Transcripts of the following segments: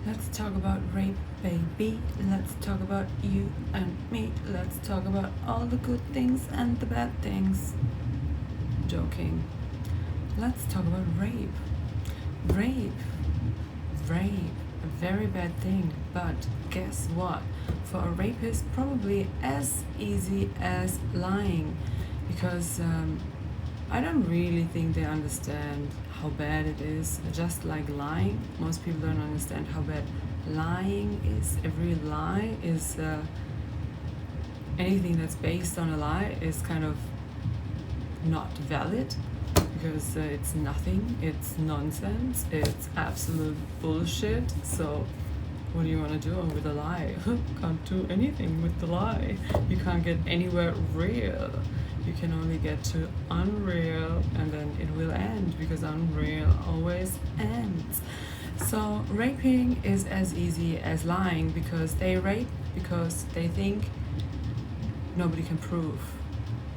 Let's talk about rape, baby. Let's talk about you and me. Let's talk about all the good things and the bad things. Joking. Let's talk about rape. Rape. Rape. A very bad thing. But guess what? For a rapist, probably as easy as lying. Because I don't really think they understand how bad it is. Just like lying, most people don't understand how bad lying is. Every lie is anything that's based on a lie is kind of not valid because it's nothing, it's nonsense, it's absolute bullshit. So what do you want to do with a lie? Can't do anything with the lie. You can't get anywhere real. You can only get to unreal, and then it will end because unreal always ends. So raping is as easy as lying because they rape because they think nobody can prove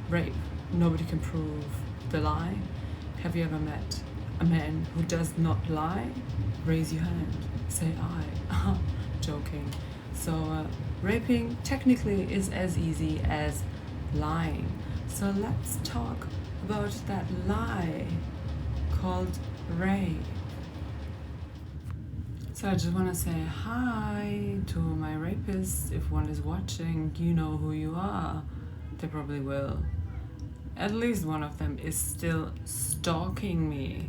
rape. Nobody can prove the lie. Have you ever met a man who does not lie? Raise your hand. Say I. Joking. So raping technically is as easy as lying. So let's talk about that lie called rape. So I just want to say hi to my rapists. If one is watching, you know who you are. They probably will. At least one of them is still stalking me.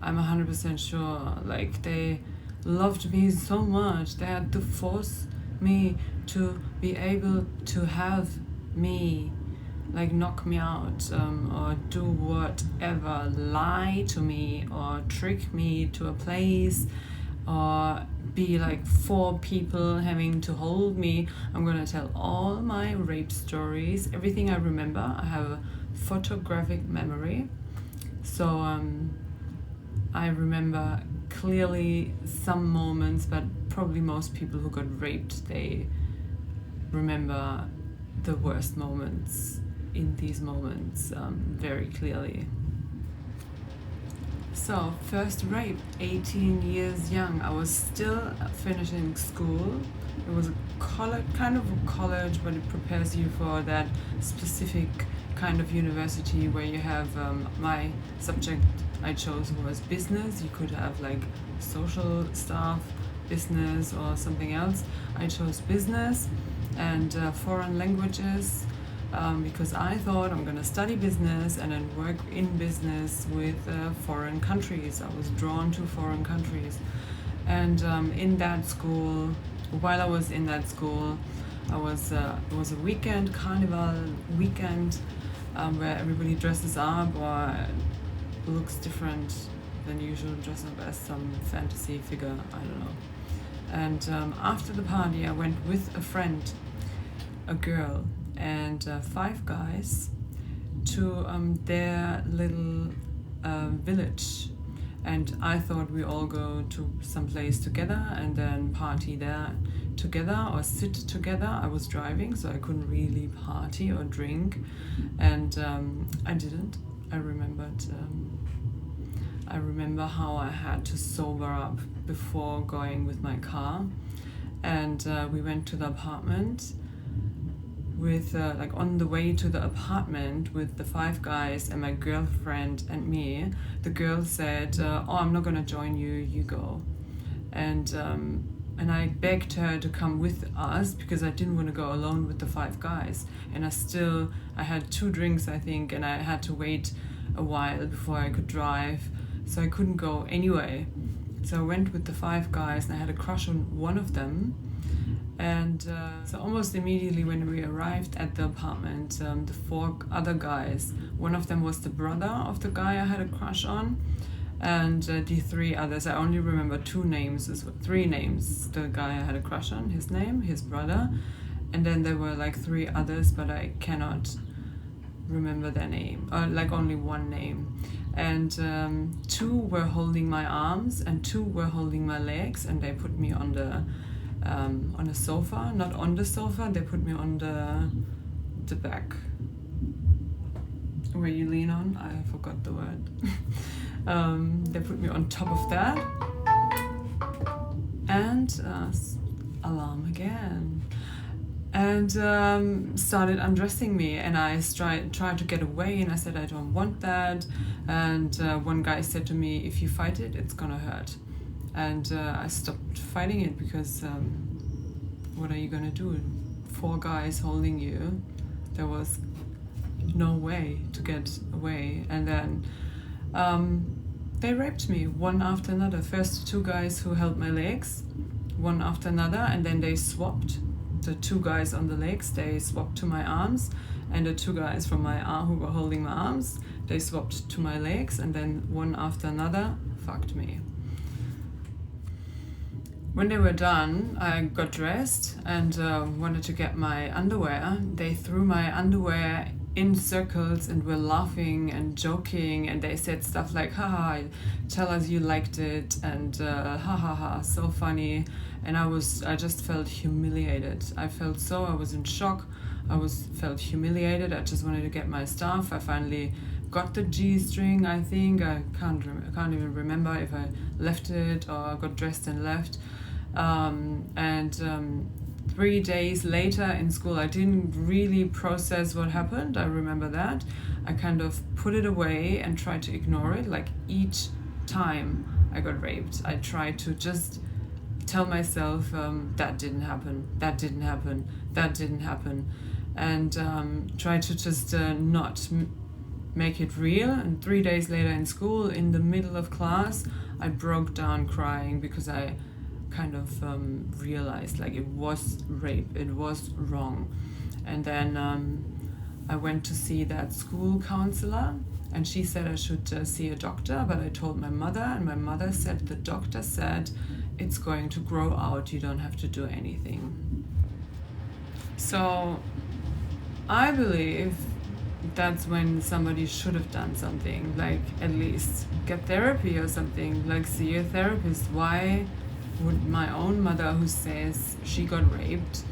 I'm 100% sure. Like, they loved me so much. They had to force me to be able to have me, like, knock me out or do whatever, lie to me or trick me to a place or be like 4 people having to hold me. I'm gonna tell all my rape stories, everything I remember. I have a photographic memory, so I remember clearly some moments, but probably most people who got raped, they remember the worst moments in these moments very clearly. So, first rape, 18 years young. I was still finishing school. It was a college, kind of a college, but it prepares you for that specific kind of university where you have my subject I chose was business. You could have like social stuff, business, or something else. I chose business and foreign languages. Because I thought I'm going to study business and then work in business with foreign countries. I was drawn to foreign countries. And in that school, while I was in that school, it was a weekend, carnival weekend, where everybody dresses up or looks different than usual, dress up as some fantasy figure, I don't know. And after the party, I went with a friend, a girl, and 5 guys to their little village, and I thought we all go to some place together and then party there together or sit together. I was driving, so I couldn't really party or drink, and I didn't. I remember how I had to sober up before going with my car, and we went to the apartment with like on the way to the apartment with the 5 guys and my girlfriend and me. The girl said, oh, I'm not gonna join you, you go. And I begged her to come with us because I didn't want to go alone with the 5 guys. And I had 2 drinks, I think, and I had to wait a while before I could drive, so I couldn't go anyway. So I went with the 5 guys and I had a crush on one of them. And so almost immediately when we arrived at the apartment, the 4 other guys, one of them was the brother of the guy I had a crush on, and the 3 others, I only remember 2 names, 3 names. The guy I had a crush on, his name, his brother, and then there were like 3 others, but I cannot remember their name, or like only 1 name. And 2 were holding my arms and 2 were holding my legs, and they put me on a sofa, not on the sofa, they put me on the back where you lean on, I forgot the word. They put me on top of that, and alarm again. And started undressing me, and I tried to get away, and I said, I don't want that. And one guy said to me, if you fight it, it's gonna hurt. And I stopped fighting it because what are you gonna do? 4 guys holding you. There was no way to get away. And then they raped me one after another. First 2 guys who held my legs, one after another, and then they swapped. The 2 guys on the legs, they swapped to my arms, and the 2 guys from my arm who were holding my arms, they swapped to my legs, and then one after another fucked me. When they were done, I got dressed and wanted to get my underwear. They threw my underwear in circles and were laughing and joking, and they said stuff like, haha, tell us you liked it, and ha ha ha, so funny. And I just felt humiliated. I was in shock. Felt humiliated. I just wanted to get my stuff. I finally got the G-string, I think. I can't even remember if I left it or got dressed and left. 3 days later in school, I didn't really process what happened. I remember that. I kind of put it away and tried to ignore it. Like each time I got raped, I tried to just tell myself that didn't happen, and try to just not make it real. And 3 days later in school, in the middle of class, I broke down crying because I kind of realized like it was rape, it was wrong. And then I went to see that school counselor, and she said I should see a doctor, but I told my mother, and my mother said the doctor said it's going to grow out, you don't have to do anything. So I believe that's when somebody should have done something, like at least get therapy or something, like see a therapist. Why would my own mother, who says she got raped,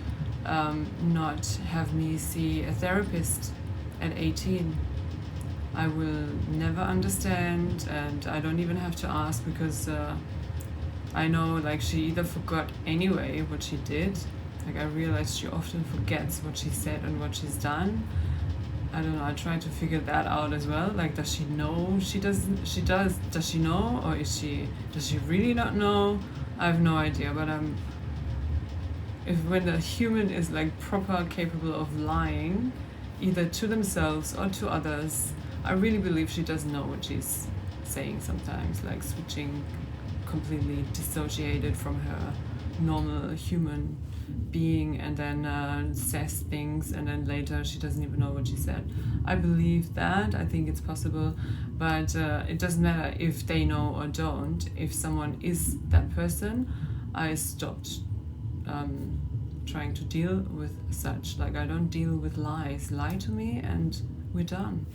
not have me see a therapist at 18? I will never understand, and I don't even have to ask, because I know like she either forgot anyway what she did. Like I realized she often forgets what she said and what she's done. I don't know, I try to figure that out as well. Like, does she know does she know, or does she really not know? I have no idea, but when a human is like proper capable of lying, either to themselves or to others, I really believe she doesn't know what she's saying sometimes, like switching completely dissociated from her normal human being, and then says things, and then later she doesn't even know what she said. I believe that. I think it's possible, but it doesn't matter if they know or don't. If someone is that person, I stopped trying to deal with such. Like, I don't deal with lies. Lie to me and we're done.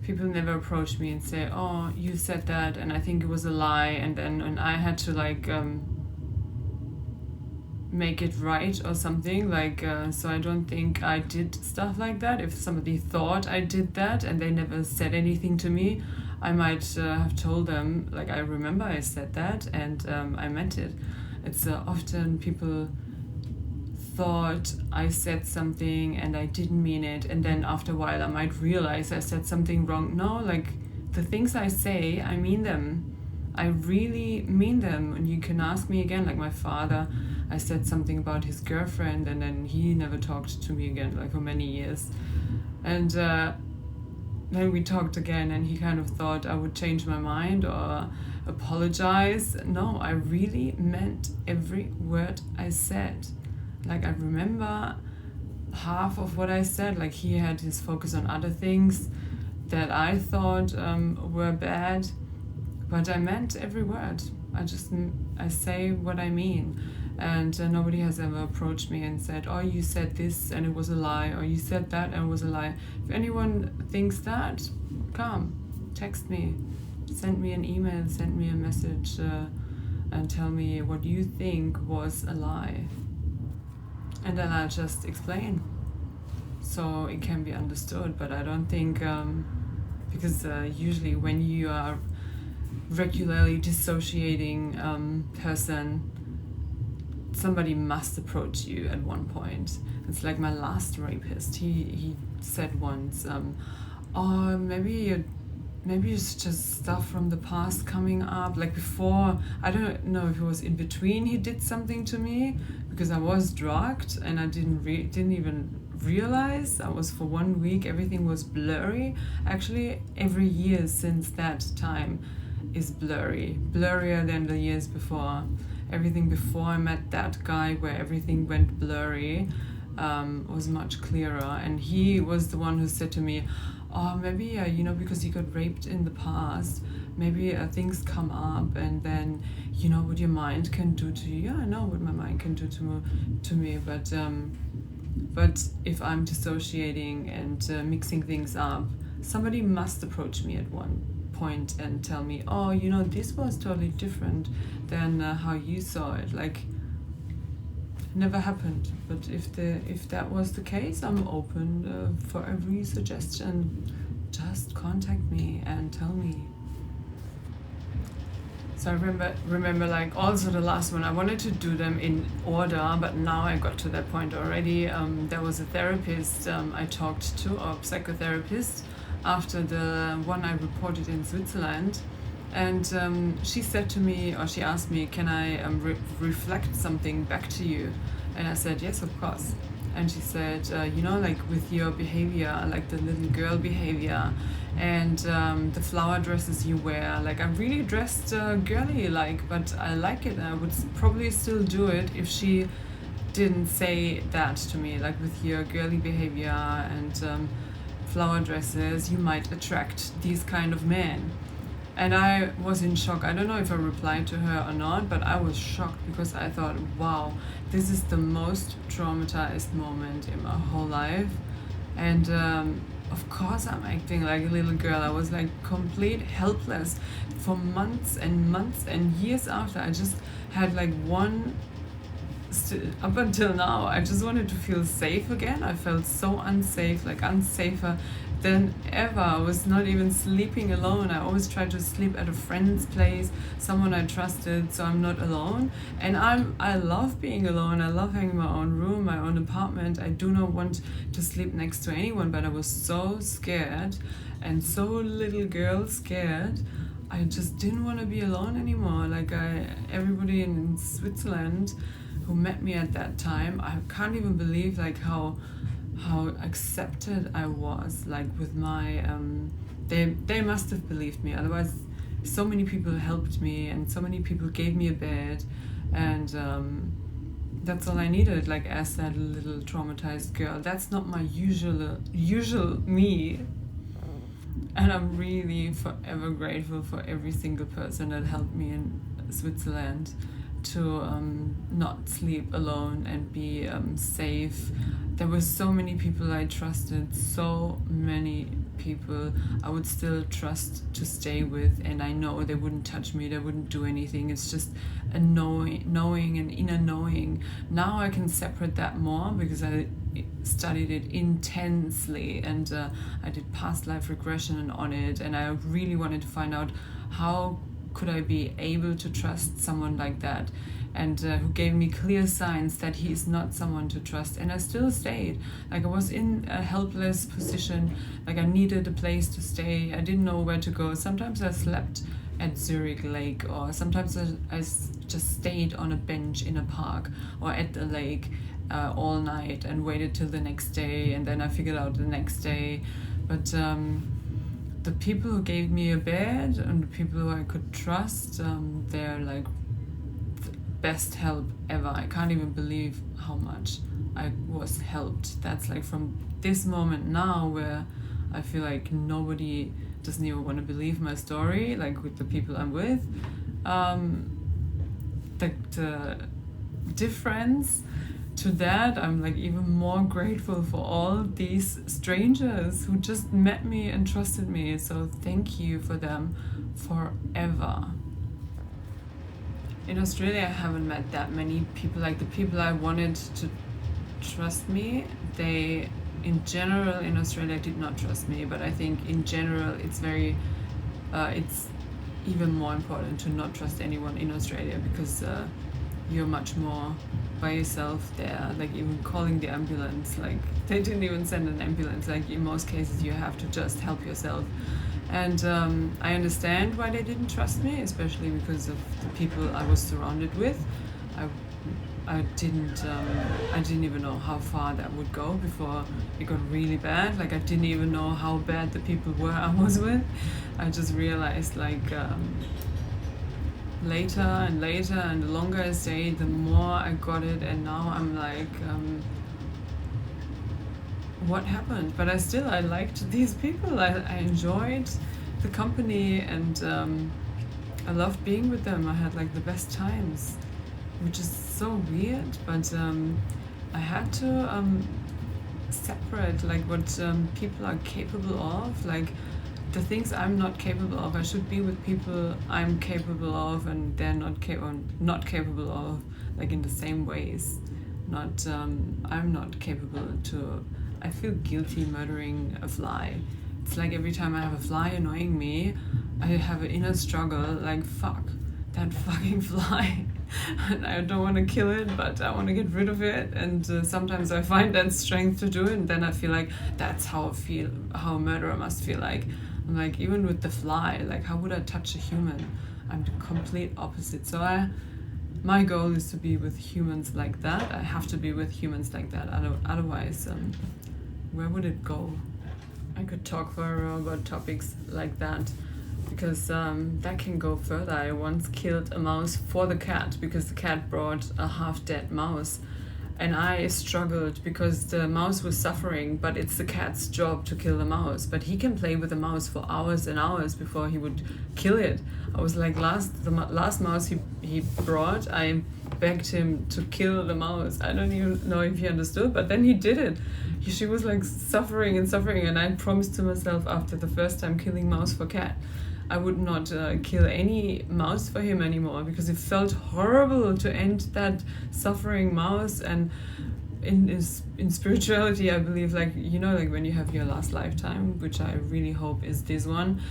People never approach me and say, oh, you said that and I think it was a lie, and I had to like make it right or something, like so I don't think I did stuff like that. If somebody thought I did that and they never said anything to me, I might have told them, like, I remember I said that and I meant it. It's often people thought I said something and I didn't mean it, and then after a while I might realize I said something wrong. No, like, the things I say, I mean them. I really mean them. And you can ask me again, like my father, I said something about his girlfriend and then he never talked to me again, like for many years. And then we talked again and he kind of thought I would change my mind or apologize. No, I really meant every word I said. Like, I remember half of what I said. Like, he had his focus on other things that I thought were bad, but I meant every word. I say what I mean. And nobody has ever approached me and said, oh, you said this and it was a lie, or you said that and it was a lie. If anyone thinks that, come, text me, send me an email, send me a message, and tell me what you think was a lie. And then I'll just explain, so it can be understood. But I don't think, because usually when you are regularly dissociating person, somebody must approach you at one point. It's like my last rapist. He said once, "Oh, maybe it's just stuff from the past coming up." Like before, I don't know if it was in between. He did something to me because I was drugged and I didn't even realize. I was for 1 week. Everything was blurry. Actually, every year since that time is blurrier than the years before. Everything before I met that guy, where everything went blurry, was much clearer. And he was the one who said to me, "Oh, maybe because you got raped in the past, maybe things come up, and then what your mind can do to you." Yeah, I know what my mind can do to me, but if I'm dissociating and mixing things up, somebody must approach me at one point and tell me, "Oh, this was totally different than how you saw it." Like, never happened. But if that was the case, I'm open for every suggestion. Just contact me and tell me. So I remember like also the last one, I wanted to do them in order, but now I got to that point already. There was a therapist I talked to, or psychotherapist, after the one I reported in Switzerland. And she said to me, or she asked me, "Can I reflect something back to you?" And I said, "Yes, of course." And she said, like with your behavior, like the little girl behavior, and the flower dresses you wear, like I'm really dressed girly, like, but I like it. I would probably still do it if she didn't say that to me, like with your girly behavior and flower dresses, you might attract these kind of men. And I was in shock. I don't know if I replied to her or not, but I was shocked because I thought, wow, this is the most traumatized moment in my whole life. And of course I'm acting like a little girl. I was like complete helpless for months and months and years after. I just had like up until now, I just wanted to feel safe again. I felt so unsafe, like unsafer than ever. I was not even sleeping alone. I always tried to sleep at a friend's place, someone I trusted, so I'm not alone. And I love being alone. I love having my own room, my own apartment. I do not want to sleep next to anyone, but I was so scared and so little girl scared. I just didn't want to be alone anymore. Like everybody in Switzerland who met me at that time, I can't even believe like how accepted I was, like with my they must have believed me, otherwise so many people helped me and so many people gave me a bed, and that's all I needed, like as that little traumatized girl. That's not my usual me, and I'm really forever grateful for every single person that helped me in Switzerland to not sleep alone and be safe. There were so many people I trusted, so many people I would still trust to stay with, and I know they wouldn't touch me, they wouldn't do anything. It's just a knowing and inner knowing. Now I can separate that more because I studied it intensely, and I did past life regression on it, and I really wanted to find out how could I be able to trust someone like that, and who gave me clear signs that he is not someone to trust. And I still stayed. Like I was in a helpless position, like I needed a place to stay. I didn't know where to go. Sometimes I slept at Zurich Lake, or sometimes I just stayed on a bench in a park or at the lake all night and waited till the next day, and then I figured out the next day. But the people who gave me a bed and the people who I could trust, they're like the best help ever. I can't even believe how much I was helped. That's like from this moment now where I feel like nobody doesn't even want to believe my story, like with the people I'm with. The difference to that, I'm like even more grateful for all these strangers who just met me and trusted me. So thank you for them forever. In Australia, I haven't met that many people. Like the people I wanted to trust me, they in general in Australia did not trust me. But I think in general it's very it's even more important to not trust anyone in Australia, because you're much more by yourself there. Like even calling the ambulance, like they didn't even send an ambulance. Like in most cases you have to just help yourself. And I understand why they didn't trust me, especially because of the people I was surrounded with. I didn't even know how far that would go before it got really bad. Like I didn't even know how bad the people were I was with. I just realized like later and later, and the longer I stayed, the more I got it. And now I'm like, what happened? But I liked these people. I enjoyed the company, and I loved being with them. I had like the best times, which is so weird, but I had to separate like what people are capable of, like the things I'm not capable of. I should be with people I'm capable of, and they're not capable of, like in the same ways. Not I'm not capable to. I feel guilty murdering a fly. It's like every time I have a fly annoying me, I have an inner struggle, like fuck that fucking fly. And I don't want to kill it, but I want to get rid of it. And sometimes I find that strength to do it, and then I feel like that's how a murderer must feel like. I'm like, even with the fly, like how would I touch a human? I'm the complete opposite. So my goal is to be with humans like that. I have to be with humans like that. Otherwise, where would it go? I could talk for about topics like that, because that can go further. I once killed a mouse for the cat, because the cat brought a half-dead mouse, and I struggled because the mouse was suffering, but it's the cat's job to kill the mouse. But he can play with the mouse for hours and hours before he would kill it. I was like, the last mouse he brought, I begged him to kill the mouse. I don't even know if he understood, but then he did it. She was like suffering, and I promised to myself after the first time killing mouse for cat, I would not kill any mouse for him anymore, because it felt horrible to end that suffering mouse. And in spirituality, I believe, like, you know, like when you have your last lifetime, which I really hope is this one,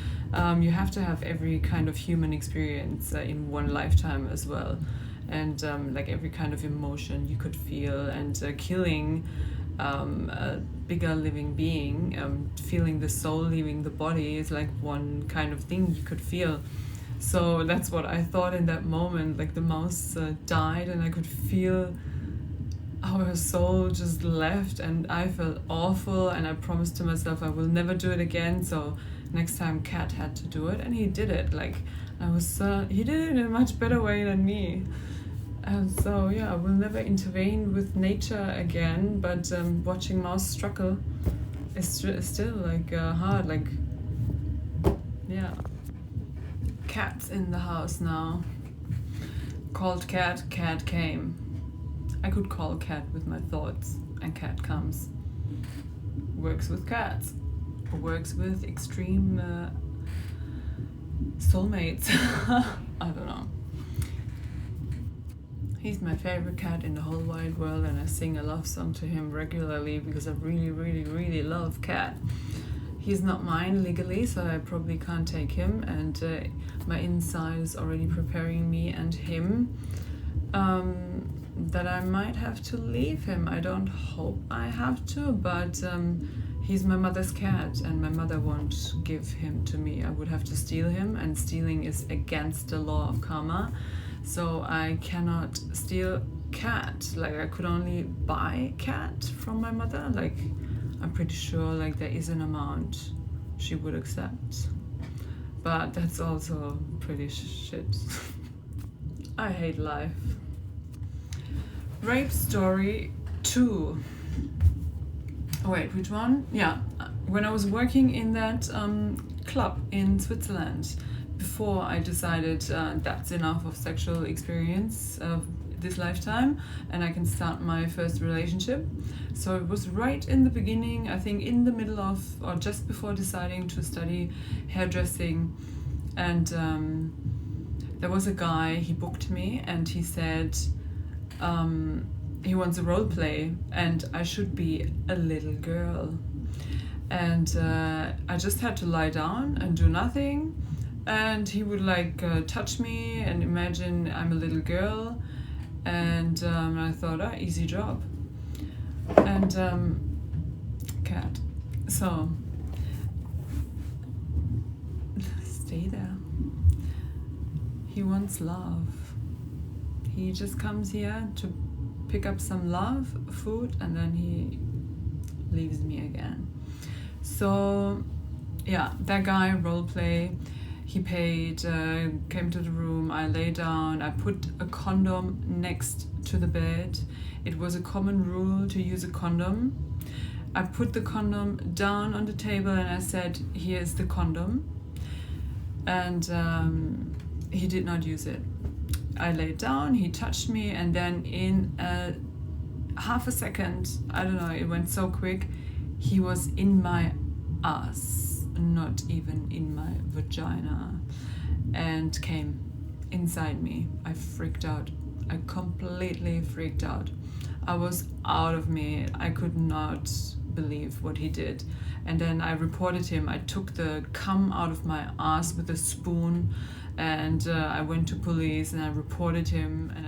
you have to have every kind of human experience in one lifetime as well. And like every kind of emotion you could feel, and killing a bigger living being, feeling the soul leaving the body is like one kind of thing you could feel. So that's what I thought in that moment. Like the mouse died, and I could feel how her soul just left, and I felt awful, and I promised to myself I will never do it again. So next time Cat had to do it, and he did it. Like he did it in a much better way than me. And so yeah, I will never intervene with nature again, but watching mouse struggle is still like hard. Like, yeah. Cat's in the house now. Called Cat, Cat came. I could call Cat with my thoughts, and Cat comes. Works with cats. Works with extreme soulmates. I don't know. He's my favorite cat in the whole wide world, and I sing a love song to him regularly because I really, really, really love Cat. He's not mine legally, so I probably can't take him, and my inside is already preparing me and him that I might have to leave him. I don't hope I have to, but he's my mother's cat, and my mother won't give him to me. I would have to steal him, and stealing is against the law of karma. So I cannot steal Cat. Like, I could only buy Cat from my mother. Like, I'm pretty sure like there is an amount she would accept, but that's also pretty shit. I hate life. Rape story 2. Oh, wait, which one? Yeah, when I was working in that club in Switzerland, before I decided that's enough of sexual experience this lifetime, and I can start my first relationship. So it was right in the beginning, I think in the middle of, or just before deciding to study hairdressing, and there was a guy, he booked me, and he said he wants a role play, and I should be a little girl. And I just had to lie down and do nothing, And he would like touch me and imagine I'm a little girl, and I thought, easy job. And cat. So stay there. He wants love. He just comes here to pick up some love, food, and then he leaves me again. So yeah, that guy, role play. He paid, came to the room, I lay down, I put a condom next to the bed. It was a common rule to use a condom. I put the condom down on the table and I said, here's the condom. And he did not use it. I laid down, he touched me, and then in half a second, I don't know, it went so quick, he was in my ass, not even in my vagina, and came inside me. I freaked out. I completely freaked out. I was out of me. I could not believe what he did. And then I reported him. I took the cum out of my ass with a spoon, and I went to police and I reported him. And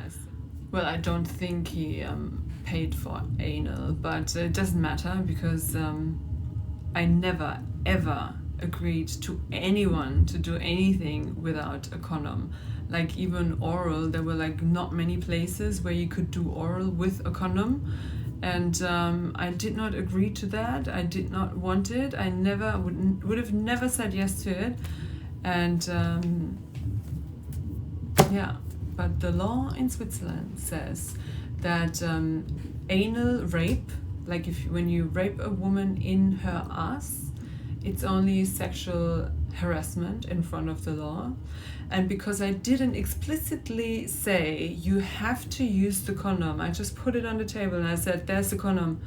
I don't think he paid for anal, but it doesn't matter because I never ever agreed to anyone to do anything without a condom. Like even oral, there were like not many places where you could do oral with a condom, and I did not agree to that. I did not want it. I never would have never said yes to it. And but the law in Switzerland says that anal rape, like when you rape a woman in her ass, it's only sexual harassment in front of the law. And because I didn't explicitly say you have to use the condom, I just put it on the table and I said, there's the condom.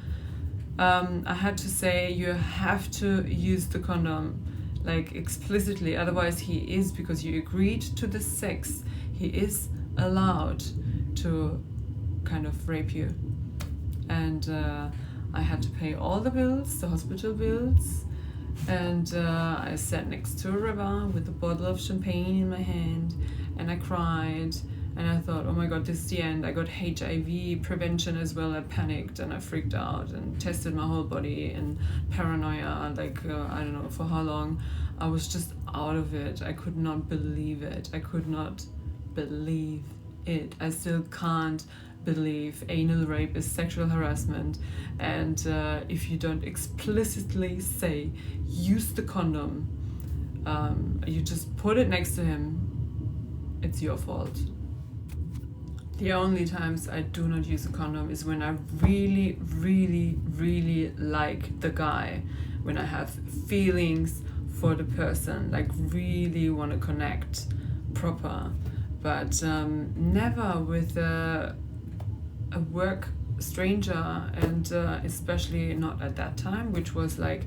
I had to say you have to use the condom, like explicitly. Otherwise he is, because you agreed to the sex, he is allowed to kind of rape you. And I had to pay all the bills, the hospital bills. And I sat next to a river with a bottle of champagne in my hand, and I cried, and I thought, oh my god, this is the end. I got HIV prevention as well. I panicked and I freaked out and tested my whole body, and paranoia, like I don't know for how long. I was just out of it. I could not believe it. I could not believe it. I still can't believe anal rape is sexual harassment, and if you don't explicitly say use the condom, you just put it next to him, it's your fault. The only times I do not use a condom is when I really, really, really like the guy, when I have feelings for the person, like really want to connect proper, but never with a work stranger, and especially not at that time, which was like,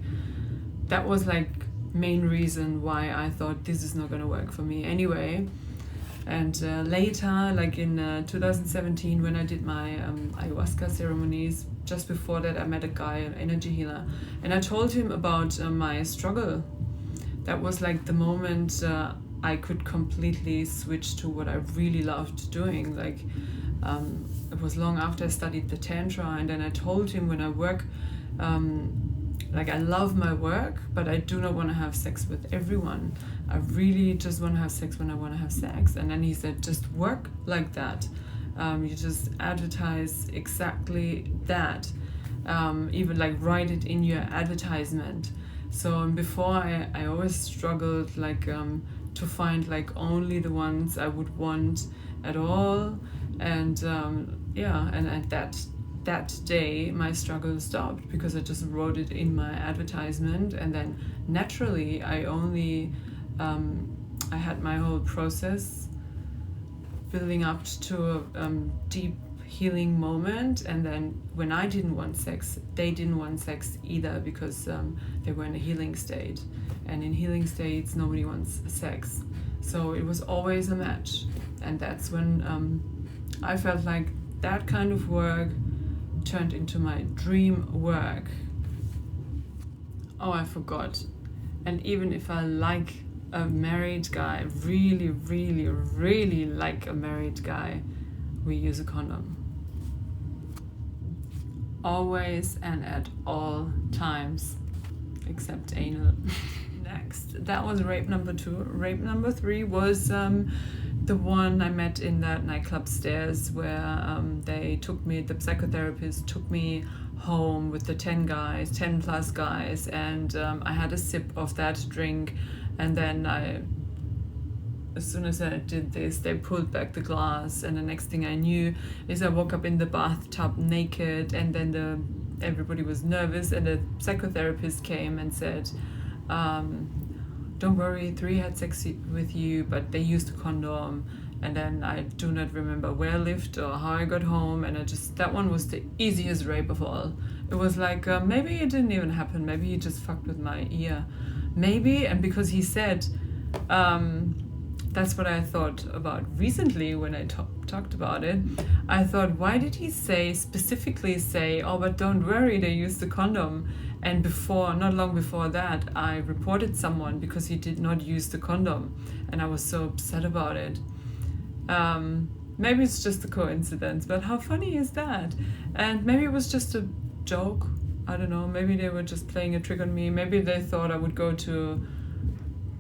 that was like main reason why I thought this is not gonna work for me anyway. And later, like in 2017, when I did my ayahuasca ceremonies, just before that I met a guy, an energy healer, and I told him about my struggle. That was like the moment I could completely switch to what I really loved doing. Like it was long after I studied the Tantra, and then I told him when I work, like I love my work, but I do not want to have sex with everyone. I really just want to have sex when I want to have sex. And then he said, just work like that. You just advertise exactly that. Even like write it in your advertisement. So before I always struggled like to find like only the ones I would want at all. And and at that day my struggle stopped, because I just wrote it in my advertisement, and then naturally I only I had my whole process building up to a deep healing moment. And then when I didn't want sex, they didn't want sex either, because they were in a healing state, and in healing states nobody wants sex. So it was always a match. And that's when I felt like that kind of work turned into my dream work. Oh, I forgot. And even if I like a married guy, really, really, really like a married guy, we use a condom. Always and at all times, except anal. Next, that was rape number 2. Rape number 3 was the one I met in that nightclub stairs where they took me, the psychotherapist took me home with the 10 plus guys, and I had a sip of that drink, and then as soon as I did this, they pulled back the glass, and the next thing I knew is I woke up in the bathtub naked, and then everybody was nervous, and the psychotherapist came and said, don't worry, 3 had sex with you, but they used a condom. And then I do not remember where I lived or how I got home, and that one was the easiest rape of all. It was like, maybe it didn't even happen, maybe he just fucked with my ear. Maybe, and because he said, that's what I thought about recently when I talked about it. I thought, why did he specifically say, oh, but don't worry, they used the condom? And not long before that, I reported someone because he did not use the condom, and I was so upset about it. Maybe it's just a coincidence, but how funny is that? And maybe it was just a joke. I don't know. Maybe they were just playing a trick on me. Maybe they thought I would go to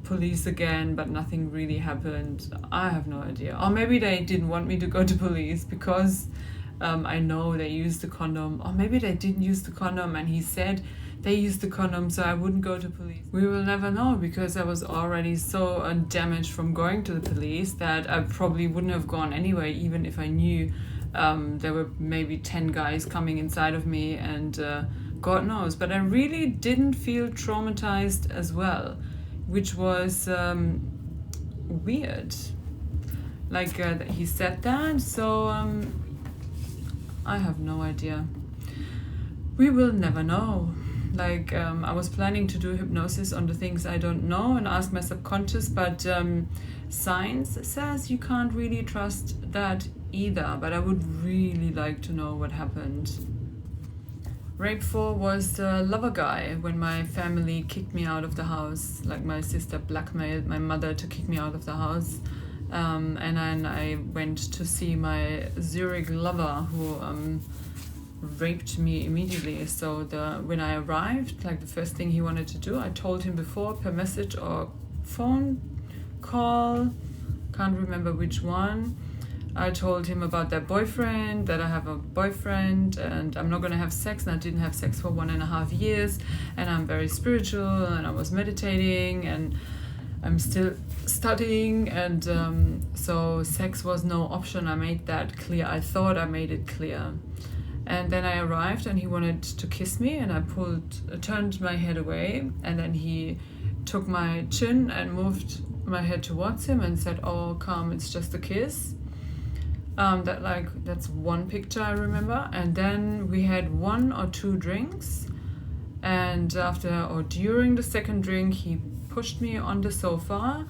police again, but nothing really happened. I have no idea. Or maybe they didn't want me to go to police because I know they used the condom. Or maybe they didn't use the condom and he said they used the condom so I wouldn't go to police. We will never know, because I was already so damaged from going to the police that I probably wouldn't have gone anyway, even if I knew there were maybe 10 guys coming inside of me, and God knows. But I really didn't feel traumatized as well, which was weird. Like he said that, so I have no idea. We will never know. Like I was planning to do hypnosis on the things I don't know and ask my subconscious, but science says you can't really trust that either. But I would really like to know what happened. Rape 4 was the lover guy when my family kicked me out of the house. Like my sister blackmailed my mother to kick me out of the house. And then I went to see my Zurich lover who raped me immediately. So when I arrived, like the first thing he wanted to do, I told him before per message or phone call, can't remember which one. I told him about their boyfriend, that I have a boyfriend and I'm not going to have sex, and I didn't have sex for 1.5 years, and I'm very spiritual and I was meditating and I'm still studying, and so sex was no option. I made that clear. I thought I made it clear. And then I arrived and he wanted to kiss me, and I turned my head away, and then he took my chin and moved my head towards him and said, oh, come, it's just a kiss. That's one picture I remember. And then we had 1 or 2 drinks, and during the second drink he pushed me on the sofa,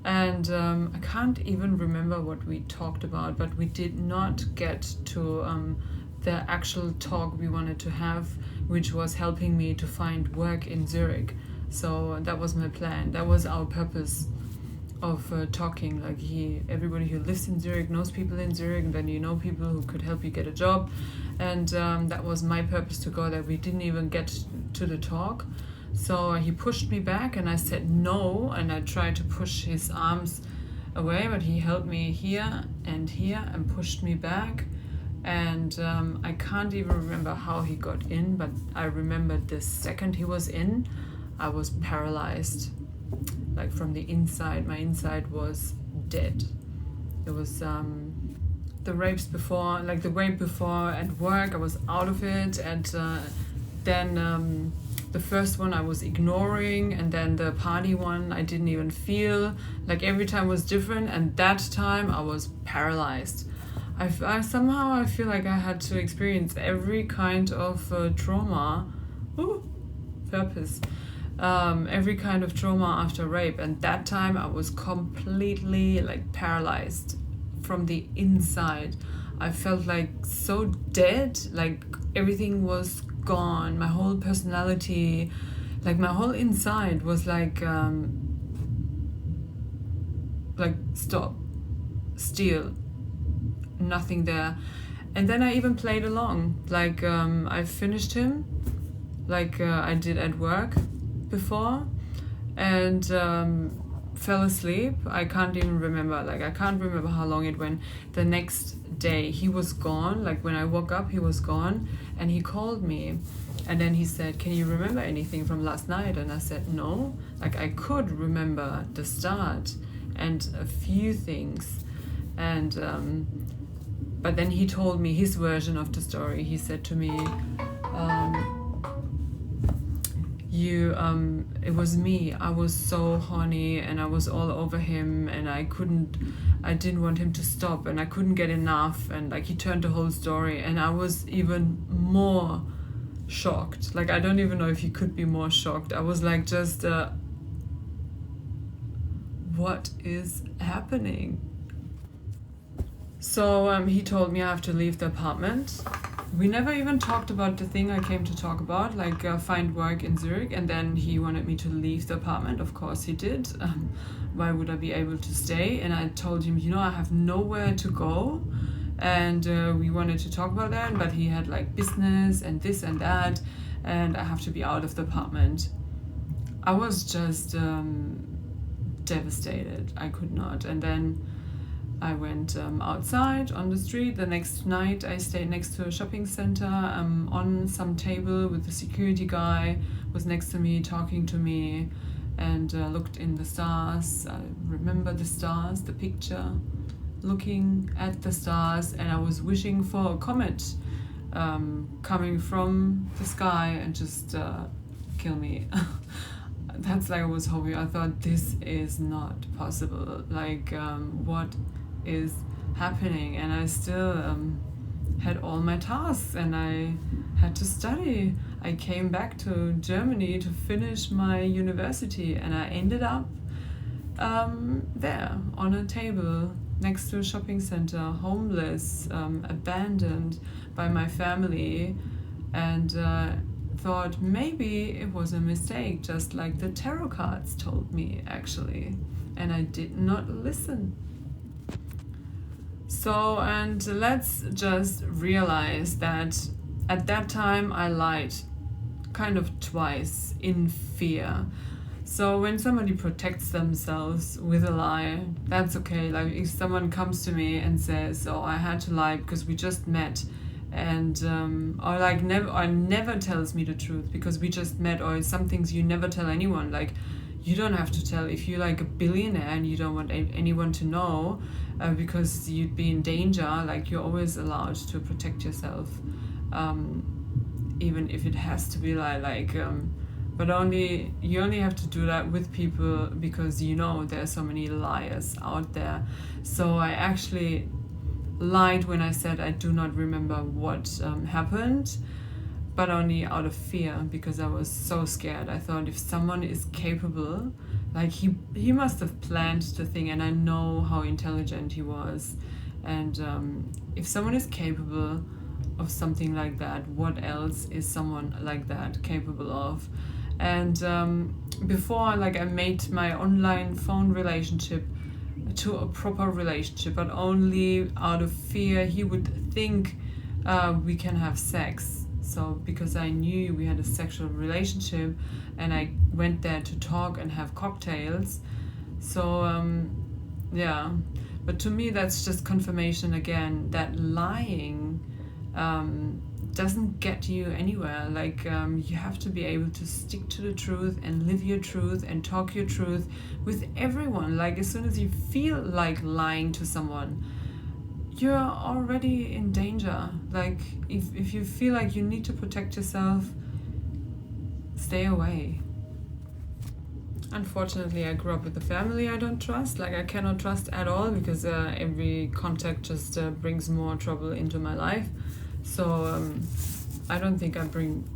and I can't even remember what we talked about, but we did not get to the actual talk we wanted to have, which was helping me to find work in Zurich. So that was my plan. That was our purpose of talking. Like everybody who lives in Zurich knows people in Zurich, and then you know people who could help you get a job. And that was my purpose, to go there. We didn't even get to the talk. So he pushed me back and I said no, and I tried to push his arms away, but he held me here and pushed me back. And I can't even remember how he got in, but I remember the second he was in, I was paralyzed. Like from the inside, my inside was dead. It was the rape before at work, I was out of it, and then the first one I was ignoring, and then the party one I didn't even feel. Like every time was different, and that time I was paralyzed. I somehow feel like I had to experience every kind of trauma. Every kind of trauma after rape, and that time I was completely paralyzed from the inside. I felt like so dead, like everything was gone. My whole personality, like my whole inside was like like, stop, still, nothing there. And then I even played along, like, I finished him, like I did at work before, and fell asleep. I can't even remember, like I can't remember how long it went. The next day he was gone, like when I woke up he was gone, and he called me, and then he said, can you remember anything from last night? And I said no, like I could remember the start and a few things, and but then he told me his version of the story. He said to me, it was me. I was so horny and I was all over him, and I didn't want him to stop, and I couldn't get enough, and like he turned the whole story, and I was even more shocked. Like I don't even know if you could be more shocked. I was like, just what is happening? So he told me I have to leave the apartment. We never even talked about the thing I came to talk about, like find work in Zurich, and then he wanted me to leave the apartment. Of course he did. Why would I be able to stay? And I told him, I have nowhere to go, and we wanted to talk about that, but he had like business and this and that, and I have to be out of the apartment. I was just devastated. I could not. And then I went outside on the street. The next night I stayed next to a shopping center, on some table with the security guy, was next to me talking to me, and looked in the stars. I remember the stars, the picture, looking at the stars, and I was wishing for a comet coming from the sky and just kill me. That's like I was hoping. I thought, this is not possible. Like, what is happening? And I still had all my tasks, and I had to study. I came back to Germany to finish my university, and I ended up there on a table next to a shopping center, homeless, abandoned by my family, and thought maybe it was a mistake, just like the tarot cards told me, actually, and I did not listen. So, and let's just realize that at that time I lied kind of twice in fear. So when somebody protects themselves with a lie, that's okay. Like if someone comes to me and says, oh, I had to lie because we just met, and or like never tells me the truth because we just met, or some things you never tell anyone. Like you don't have to tell if you're like a billionaire and you don't want anyone to know because you'd be in danger. Like you're always allowed to protect yourself, even if it has to be like but you only have to do that with people because there's so many liars out there. So I actually lied when I said I do not remember what happened, but only out of fear, because I was so scared. I thought, if someone is capable, like he must have planned the thing, and I know how intelligent he was, and if someone is capable of something like that, what else is someone like that capable of? And before, like, I made my online phone relationship to a proper relationship, but only out of fear he would think we can have sex. So because I knew we had a sexual relationship, and I went there to talk and have cocktails. So yeah, but to me that's just confirmation again that lying doesn't get you anywhere. Like you have to be able to stick to the truth and live your truth and talk your truth with everyone. Like as soon as you feel like lying to someone, you're already in danger. Like if you feel like you need to protect yourself, stay away. Unfortunately, I grew up with a family I don't trust. Like I cannot trust at all, because every contact just brings more trouble into my life. So I don't think I bring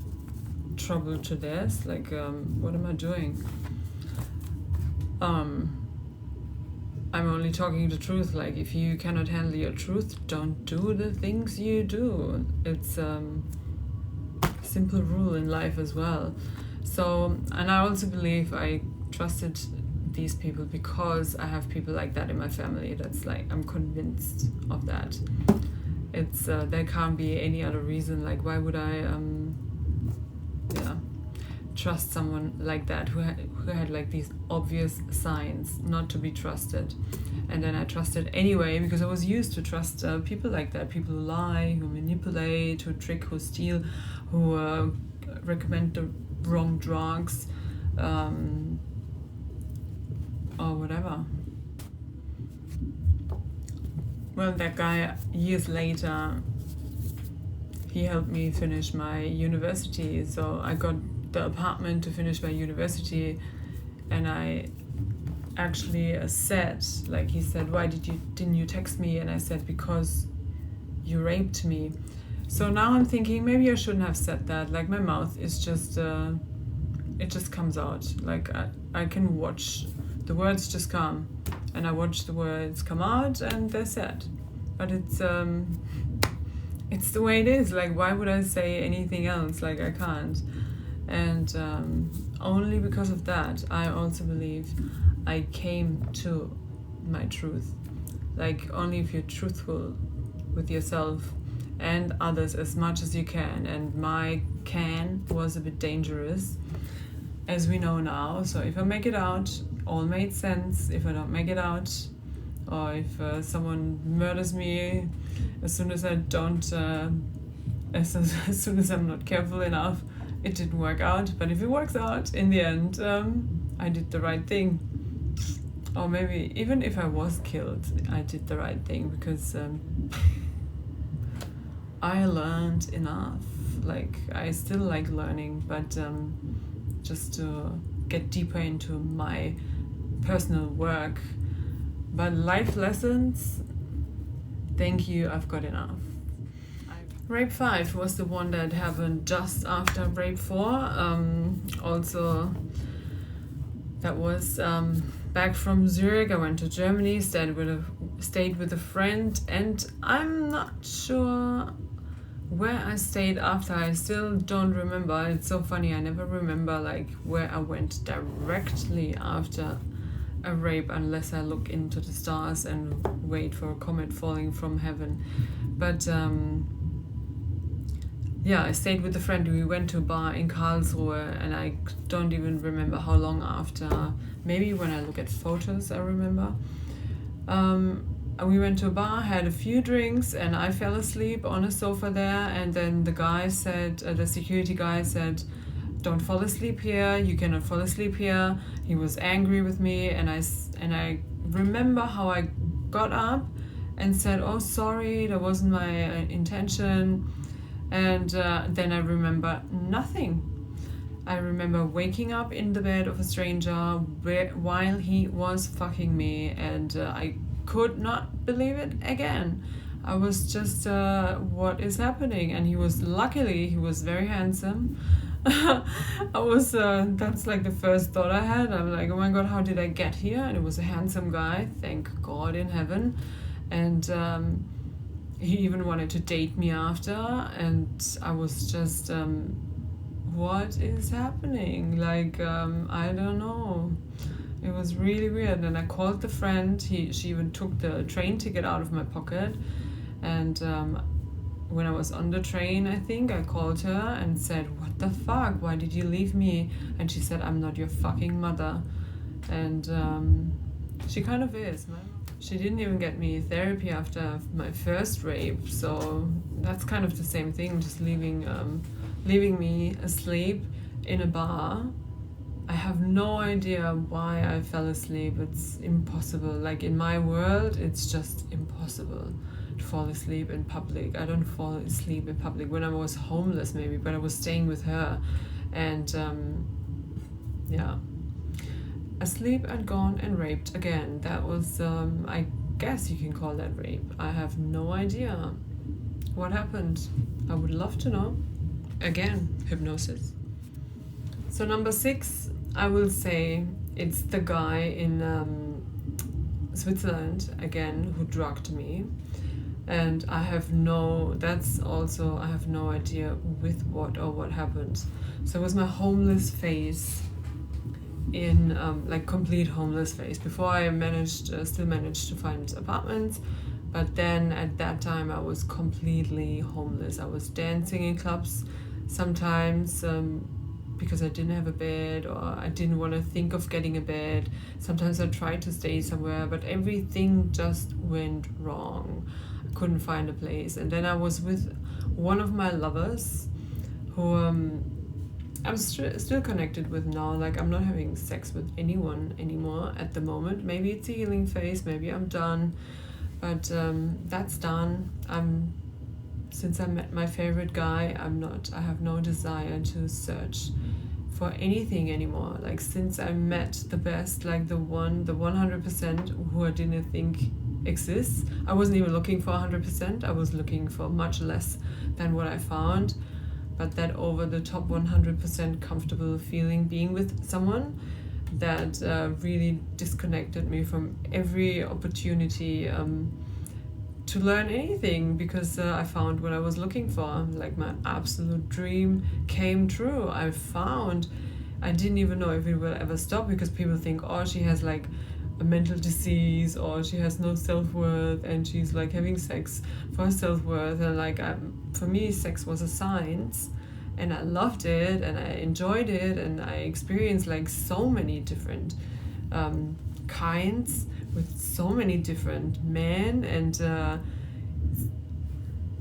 trouble to theirs. Like what am I doing? I'm only talking the truth. Like if you cannot handle your truth, don't do the things you do. It's simple rule in life as well. So, and I also believe I trusted these people because I have people like that in my family. That's like, I'm convinced of that. It's there can't be any other reason. Like, why would I trust someone like that who had like these obvious signs not to be trusted, and then I trusted anyway because I was used to trust people like that, people who lie, who manipulate, who trick, who steal, who recommend the wrong drugs, or whatever. Well, that guy, years later, he helped me finish my university, so I got the apartment to finish my university, and I actually said, like, he said, why didn't you text me? And I said, because you raped me. So now I'm thinking maybe I shouldn't have said that. Like, my mouth is just it just comes out. Like, I can watch the words just come, and I watch the words come out and they're said, but it's the way it is. Like, why would I say anything else? Like, I can't. And only because of that, I also believe I came to my truth. Like, only if you're truthful with yourself and others as much as you can. And my can was a bit dangerous, as we know now. So if I make it out, all made sense. If I don't make it out, or if someone murders me as soon as I don't, as soon as I'm not careful enough, it didn't work out. But if it works out in the end, I did the right thing. Or maybe even if I was killed, I did the right thing, because I learned enough. Like, I still like learning, but just to get deeper into my personal work. But life lessons, thank you, I've got enough. Rape 5 was the one that happened just after Rape 4. Also, that was back from Zurich. I went to Germany, stayed with a friend, and I'm not sure where I stayed after. I still don't remember. It's so funny, I never remember like where I went directly after a rape, unless I look into the stars and wait for a comet falling from heaven. But yeah, I stayed with a friend. We went to a bar in Karlsruhe, and I don't even remember how long after. Maybe when I look at photos I remember. We went to a bar, had a few drinks, and I fell asleep on a sofa there. And then the guy said, the security guy said, "Don't fall asleep here. You cannot fall asleep here." He was angry with me, and I remember how I got up and said, "Oh, sorry, that wasn't my intention." And then I remember nothing. I remember waking up in the bed of a stranger while he was fucking me, and I could not believe it again. I was just, what is happening? And luckily he was very handsome. That's like the first thought I had. I'm like, oh my God, how did I get here? And it was a handsome guy, thank God in heaven. And he even wanted to date me after, and I was just, what is happening? Like, I don't know. It was really weird. And I called the friend. She even took the train ticket out of my pocket. And when I was on the train, I think, I called her and said, "What the fuck? Why did you leave me?" And she said, "I'm not your fucking mother." And she kind of is. She didn't even get me therapy after my first rape. So that's kind of the same thing, just leaving me asleep in a bar. I have no idea why I fell asleep. It's impossible. Like, in my world, it's just impossible to fall asleep in public. I don't fall asleep in public. When I was homeless, maybe, but I was staying with her. And yeah, asleep and gone and raped again. That was, I guess you can call that rape. I have no idea what happened. I would love to know. Again, hypnosis. So number 6, I will say it's the guy in Switzerland again who drugged me, and I have no idea with what or what happened. So it was my homeless phase in like complete homeless phase. Before I still managed to find apartments, but then at that time I was completely homeless. I was dancing in clubs sometimes because I didn't have a bed, or I didn't want to think of getting a bed. Sometimes I tried to stay somewhere, but everything just went wrong. I couldn't find a place. And then I was with one of my lovers who I'm still connected with now. Like, I'm not having sex with anyone anymore at the moment. Maybe it's a healing phase, maybe I'm done, but that's done. Since I met my favorite guy, I have no desire to search for anything anymore. Like, since I met the best, like the 100% who I didn't think exists, I wasn't even looking for 100%. I was looking for much less than what I found. But that over the top 100% comfortable feeling being with someone that really disconnected me from every opportunity to learn anything, because I found what I was looking for. Like, my absolute dream came true. I didn't even know if it will ever stop, because people think, oh, she has like a mental disease, or she has no self-worth and she's like having sex for self-worth. And like, for me, sex was a science, and I loved it and I enjoyed it, and I experienced like so many different kinds with so many different men, and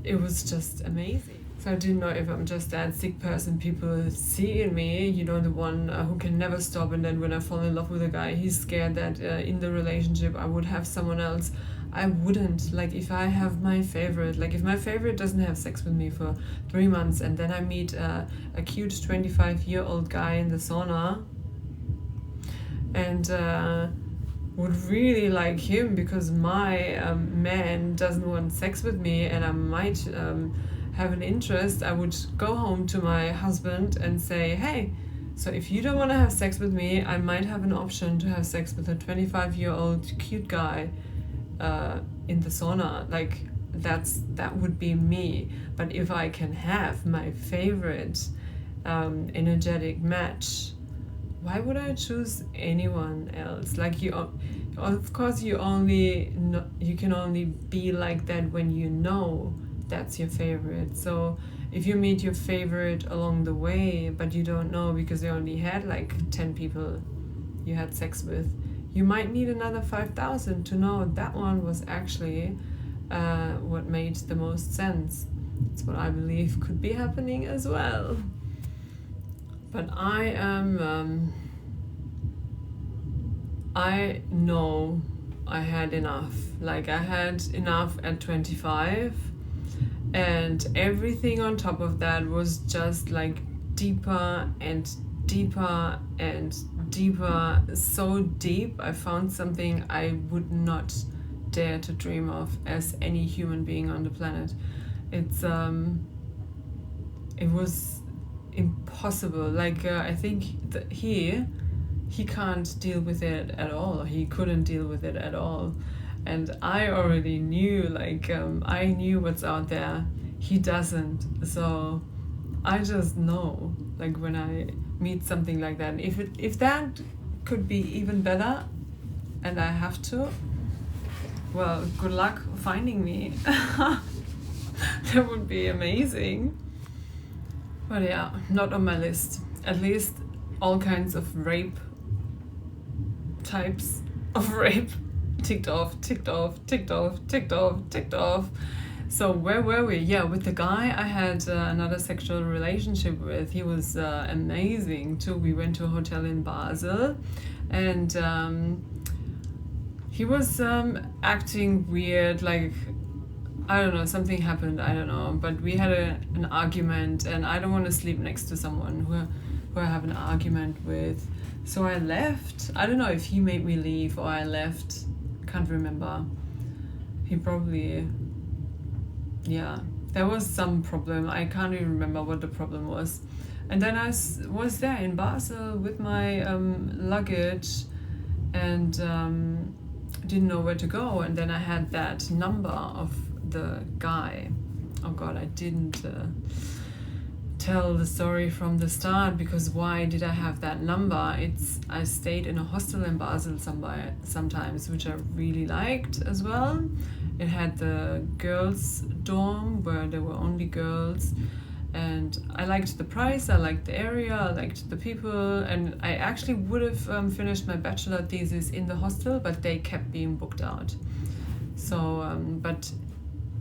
it was just amazing. So I didn't know if I'm just that sick person people see in me, you know, the one who can never stop, and then when I fall in love with a guy, he's scared that in the relationship I would have someone else. I wouldn't. Like, if I have my favorite, like if my favorite doesn't have sex with me for 3 months, and then I meet a cute 25-year-old guy in the sauna, and would really like him because my man doesn't want sex with me, and I might have an interest, I would go home to my husband and say, hey, so if you don't want to have sex with me, I might have an option to have sex with a 25-year-old cute guy in the sauna. Like, that would be me. But if I can have my favorite energetic match, why would I choose anyone else? Like, of course you can only be like that when you know that's your favorite. So if you meet your favorite along the way, but you don't know because you only had like 10 people you had sex with, you might need another 5,000 to know that one was actually what made the most sense. It's what I believe could be happening as well. But I know I had enough. Like, I had enough at 25, and everything on top of that was just like deeper and deeper and deeper. So deep, I found something I would not dare to dream of as any human being on the planet. It was impossible. Like, I think that he can't deal with it at all. He couldn't deal with it at all. And I already knew, like, I knew what's out there. He doesn't. So I just know, like, when I meet something like that, if that could be even better and I have to, well, good luck finding me. That would be amazing. But yeah, not on my list. At least all kinds of types of rape ticked off. So where were we? Yeah, with the guy I had another sexual relationship with. He was amazing too. We went to a hotel in Basel, and he was acting weird. Like, I don't know, something happened, I don't know. But we had an argument, and I don't want to sleep next to someone who I have an argument with. So I left. I don't know if he made me leave or I left. Can't remember. He probably... Yeah, there was some problem. I can't even remember what the problem was. And then I was there in Basel with my luggage and didn't know where to go. And then I had that number of the guy. Oh God, I didn't tell the story from the start, because why did I have that number? I stayed in a hostel in Basel sometimes, which I really liked as well. It had the girls' dorm where there were only girls, and I liked the price, I liked the area, I liked the people, and I actually would have finished my bachelor thesis in the hostel, but they kept being booked out. So, but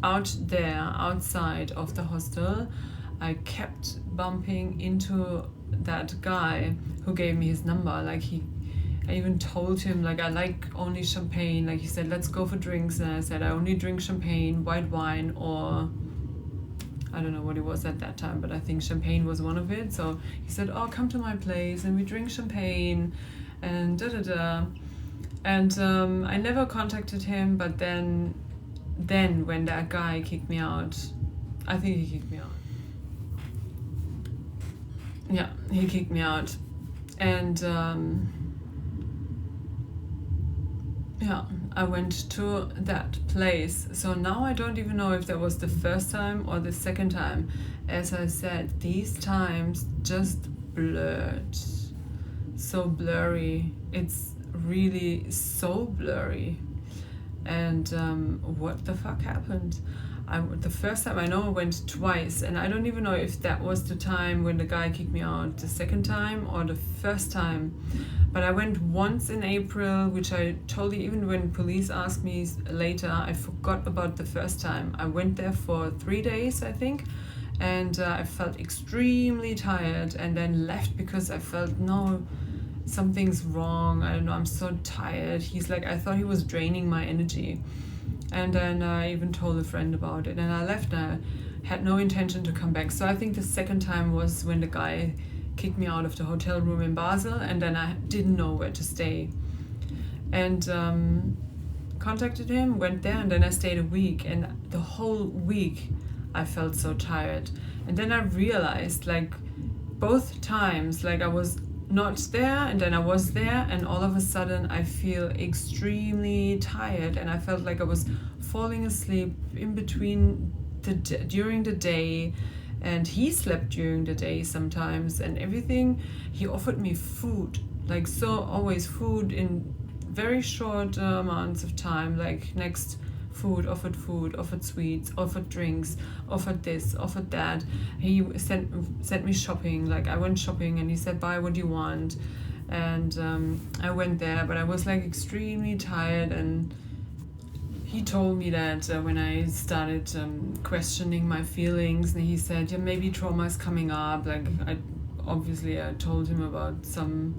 outside of the hostel, I kept bumping into that guy who gave me his number. I even told him, I like only champagne. He said, let's go for drinks. And I said, I only drink champagne, white wine, or I don't know what it was at that time, but I think champagne was one of it. So he said, oh, come to my place and we drink champagne and da-da-da. And I never contacted him, but then when that guy kicked me out, I think he kicked me out. Yeah, he kicked me out. And I went to that place. So now I don't even know if that was the first time or the second time. As I said, these times just blurred. So blurry. It's really so blurry. And what the fuck happened? The first time, I know I went twice, and I don't even know if that was the time when the guy kicked me out the second time or the first time. But I went once in April, which I totally, even when police asked me later, I forgot about the first time. I went there for 3 days, I think, and I felt extremely tired, and then left because I felt, no, something's wrong. I don't know, I'm so tired. He's like, I thought he was draining my energy. And then I even told a friend about it, and I left, and I had no intention to come back. So I think the second time was when the guy kicked me out of the hotel room in Basel, and then I didn't know where to stay. And contacted him, went there, and then I stayed a week, and the whole week I felt so tired. And then I realized, both times, I was not there, and then I was there, and all of a sudden I feel extremely tired, and I felt like I was falling asleep in between during the day, and he slept during the day sometimes, and everything. He offered me food, so always food in very short amounts of time, next food, offered sweets, offered drinks, offered this, offered that. He sent me shopping. I went shopping, and he said, buy what you want. And I went there, but I was extremely tired. And he told me that when I started questioning my feelings, and he said, yeah, maybe trauma is coming up. I told him about some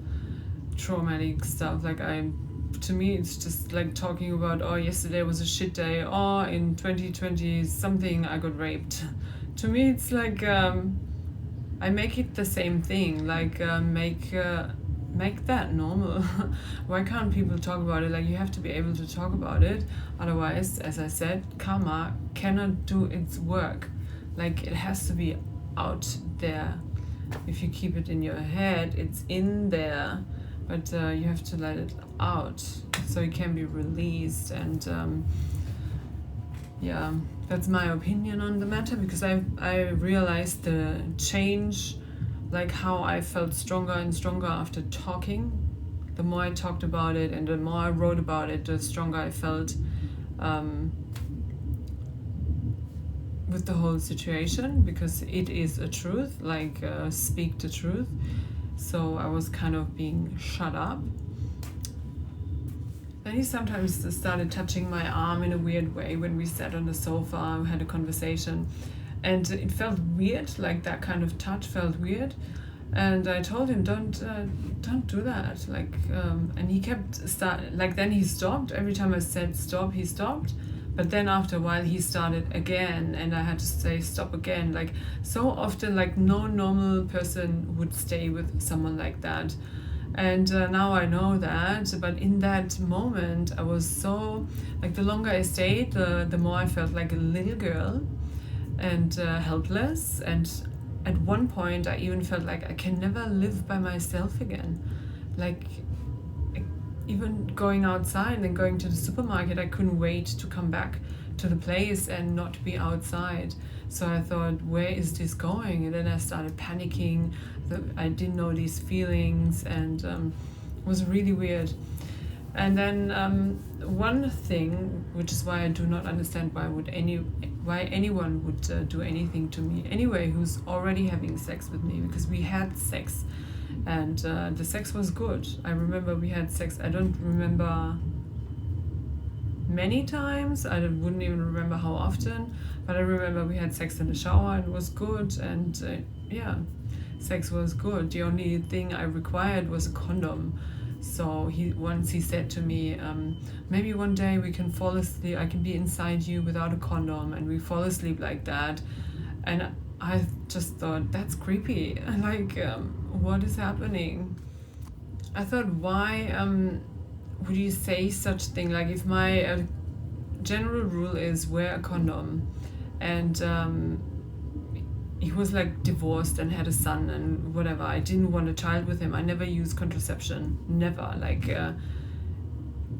traumatic stuff. To me, it's just talking about, oh, yesterday was a shit day, or in 2020 something, I got raped. To me, it's I make it the same thing, make that normal. Why can't people talk about it? You have to be able to talk about it, otherwise, as I said, karma cannot do its work. It has to be out there. If you keep it in your head, it's in there, but you have to let it out so it can be released. And that's my opinion on the matter, because I realized the change, how I felt stronger and stronger after talking. The more I talked about it and the more I wrote about it, the stronger I felt with the whole situation, because it is a truth, speak the truth. So I was kind of being shut up. Then he sometimes started touching my arm in a weird way when we sat on the sofa and had a conversation. And it felt weird, that kind of touch felt weird. And I told him, don't do that. And he kept then he stopped. Every time I said stop, he stopped. But then after a while he started again, and I had to say stop again. So often, no normal person would stay with someone like that. And now I know that, but in that moment I was so, the longer I stayed, the more I felt like a little girl and helpless. And at one point I even felt like I can never live by myself again. Even going outside and going to the supermarket, I couldn't wait to come back to the place and not be outside. So I thought, where is this going? And then I started panicking. I didn't know these feelings, and it was really weird. And then one thing, which is why I do not understand why anyone would do anything to me anyway, who's already having sex with me, because we had sex, and the sex was good. I remember we had sex. I don't remember many times. I wouldn't even remember how often, but I remember we had sex in the shower and it was good, and sex was good. The only thing I required was a condom. So once he said to me, maybe one day we can fall asleep, I can be inside you without a condom, and we fall asleep like that. And I just thought, that's creepy. Like, what is happening? I thought, why would you say such a thing? Like, if my general rule is wear a condom, and he was like divorced and had a son and whatever. I didn't want a child with him. I never use contraception, never. Like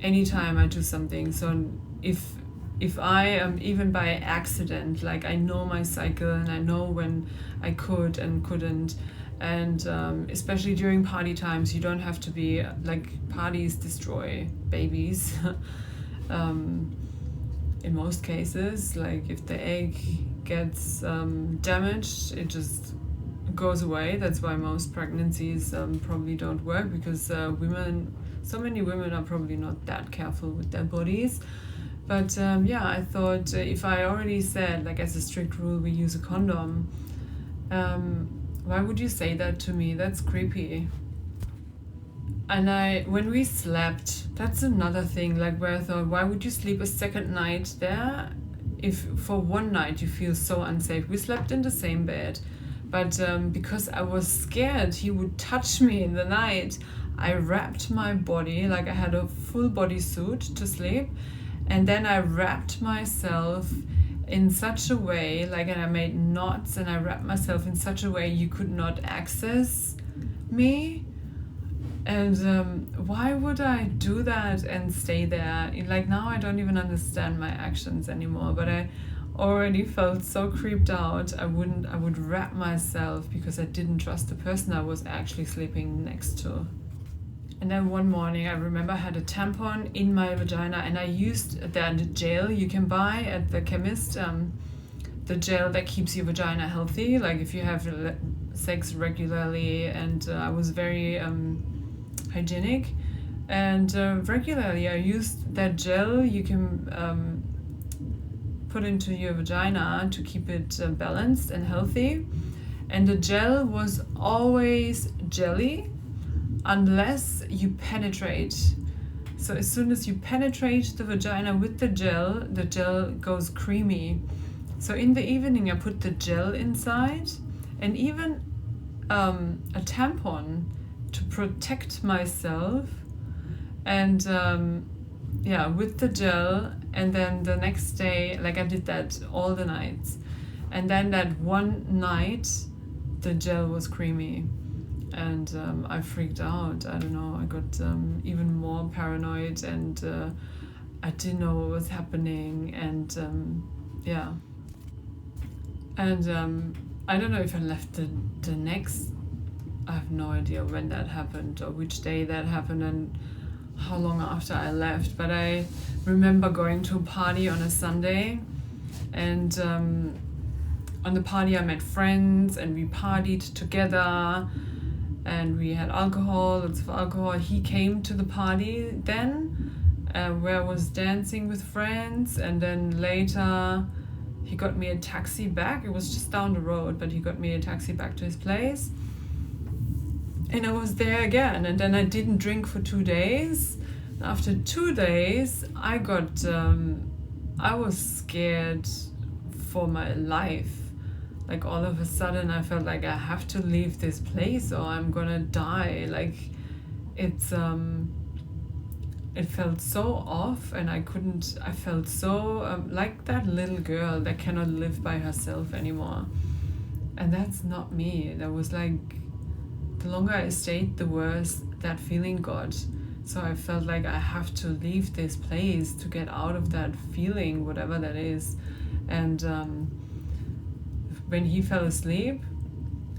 anytime I do something. So if I am even by accident, like I know my cycle and I know when I could and couldn't, and especially during party times, you don't have to be like, parties destroy babies. In most cases, like if the egg gets damaged, it just goes away. That's why most pregnancies probably don't work, because so many women are probably not that careful with their bodies. But I thought, if I already said, like, as a strict rule we use a condom, why would you say that to me? That's creepy. And when we slept, that's another thing, like, where I thought, why would you sleep a second night there if for one night you feel so unsafe? We slept in the same bed, but because I was scared he would touch me in the night, I wrapped my body, like I had a full body suit to sleep, and then I wrapped myself in such a way, like, and I made knots, and I wrapped myself in such a way you could not access me. And why would I do that and stay there? Like, now I don't even understand my actions anymore, but I already felt so creeped out. I would wrap myself because I didn't trust the person I was actually sleeping next to. And then one morning, I remember I had a tampon in my vagina, and I used that gel you can buy at the chemist, the gel that keeps your vagina healthy, like if you have sex regularly. And I was very hygienic, and regularly I used that gel you can put into your vagina to keep it balanced and healthy. And the gel was always jelly unless you penetrate. So as soon as you penetrate the vagina with the gel goes creamy. So in the evening I put the gel inside, and even a tampon to protect myself, and with the gel. And then the next day, like, I did that all the nights, and then that one night the gel was creamy, and I freaked out. I don't know, I got even more paranoid, and I didn't know what was happening, and I don't know if I left the next, I have no idea when that happened or which day that happened and how long after I left, but I remember going to a party on a Sunday, and on the party I met friends and we partied together, and we had alcohol, lots of alcohol. He came to the party then, where I was dancing with friends, and then later he got me a taxi back. It was just down the road, but he got me a taxi back to his place. And I was there again, and then I didn't drink for 2 days. After 2 days, I was scared for my life. Like, all of a sudden I felt like I have to leave this place or I'm gonna die. Like, it felt so off, and I felt so like that little girl that cannot live by herself anymore. And that's not me. That was like, the longer I stayed, the worse that feeling got. So I felt like I have to leave this place to get out of that feeling, whatever that is. And when he fell asleep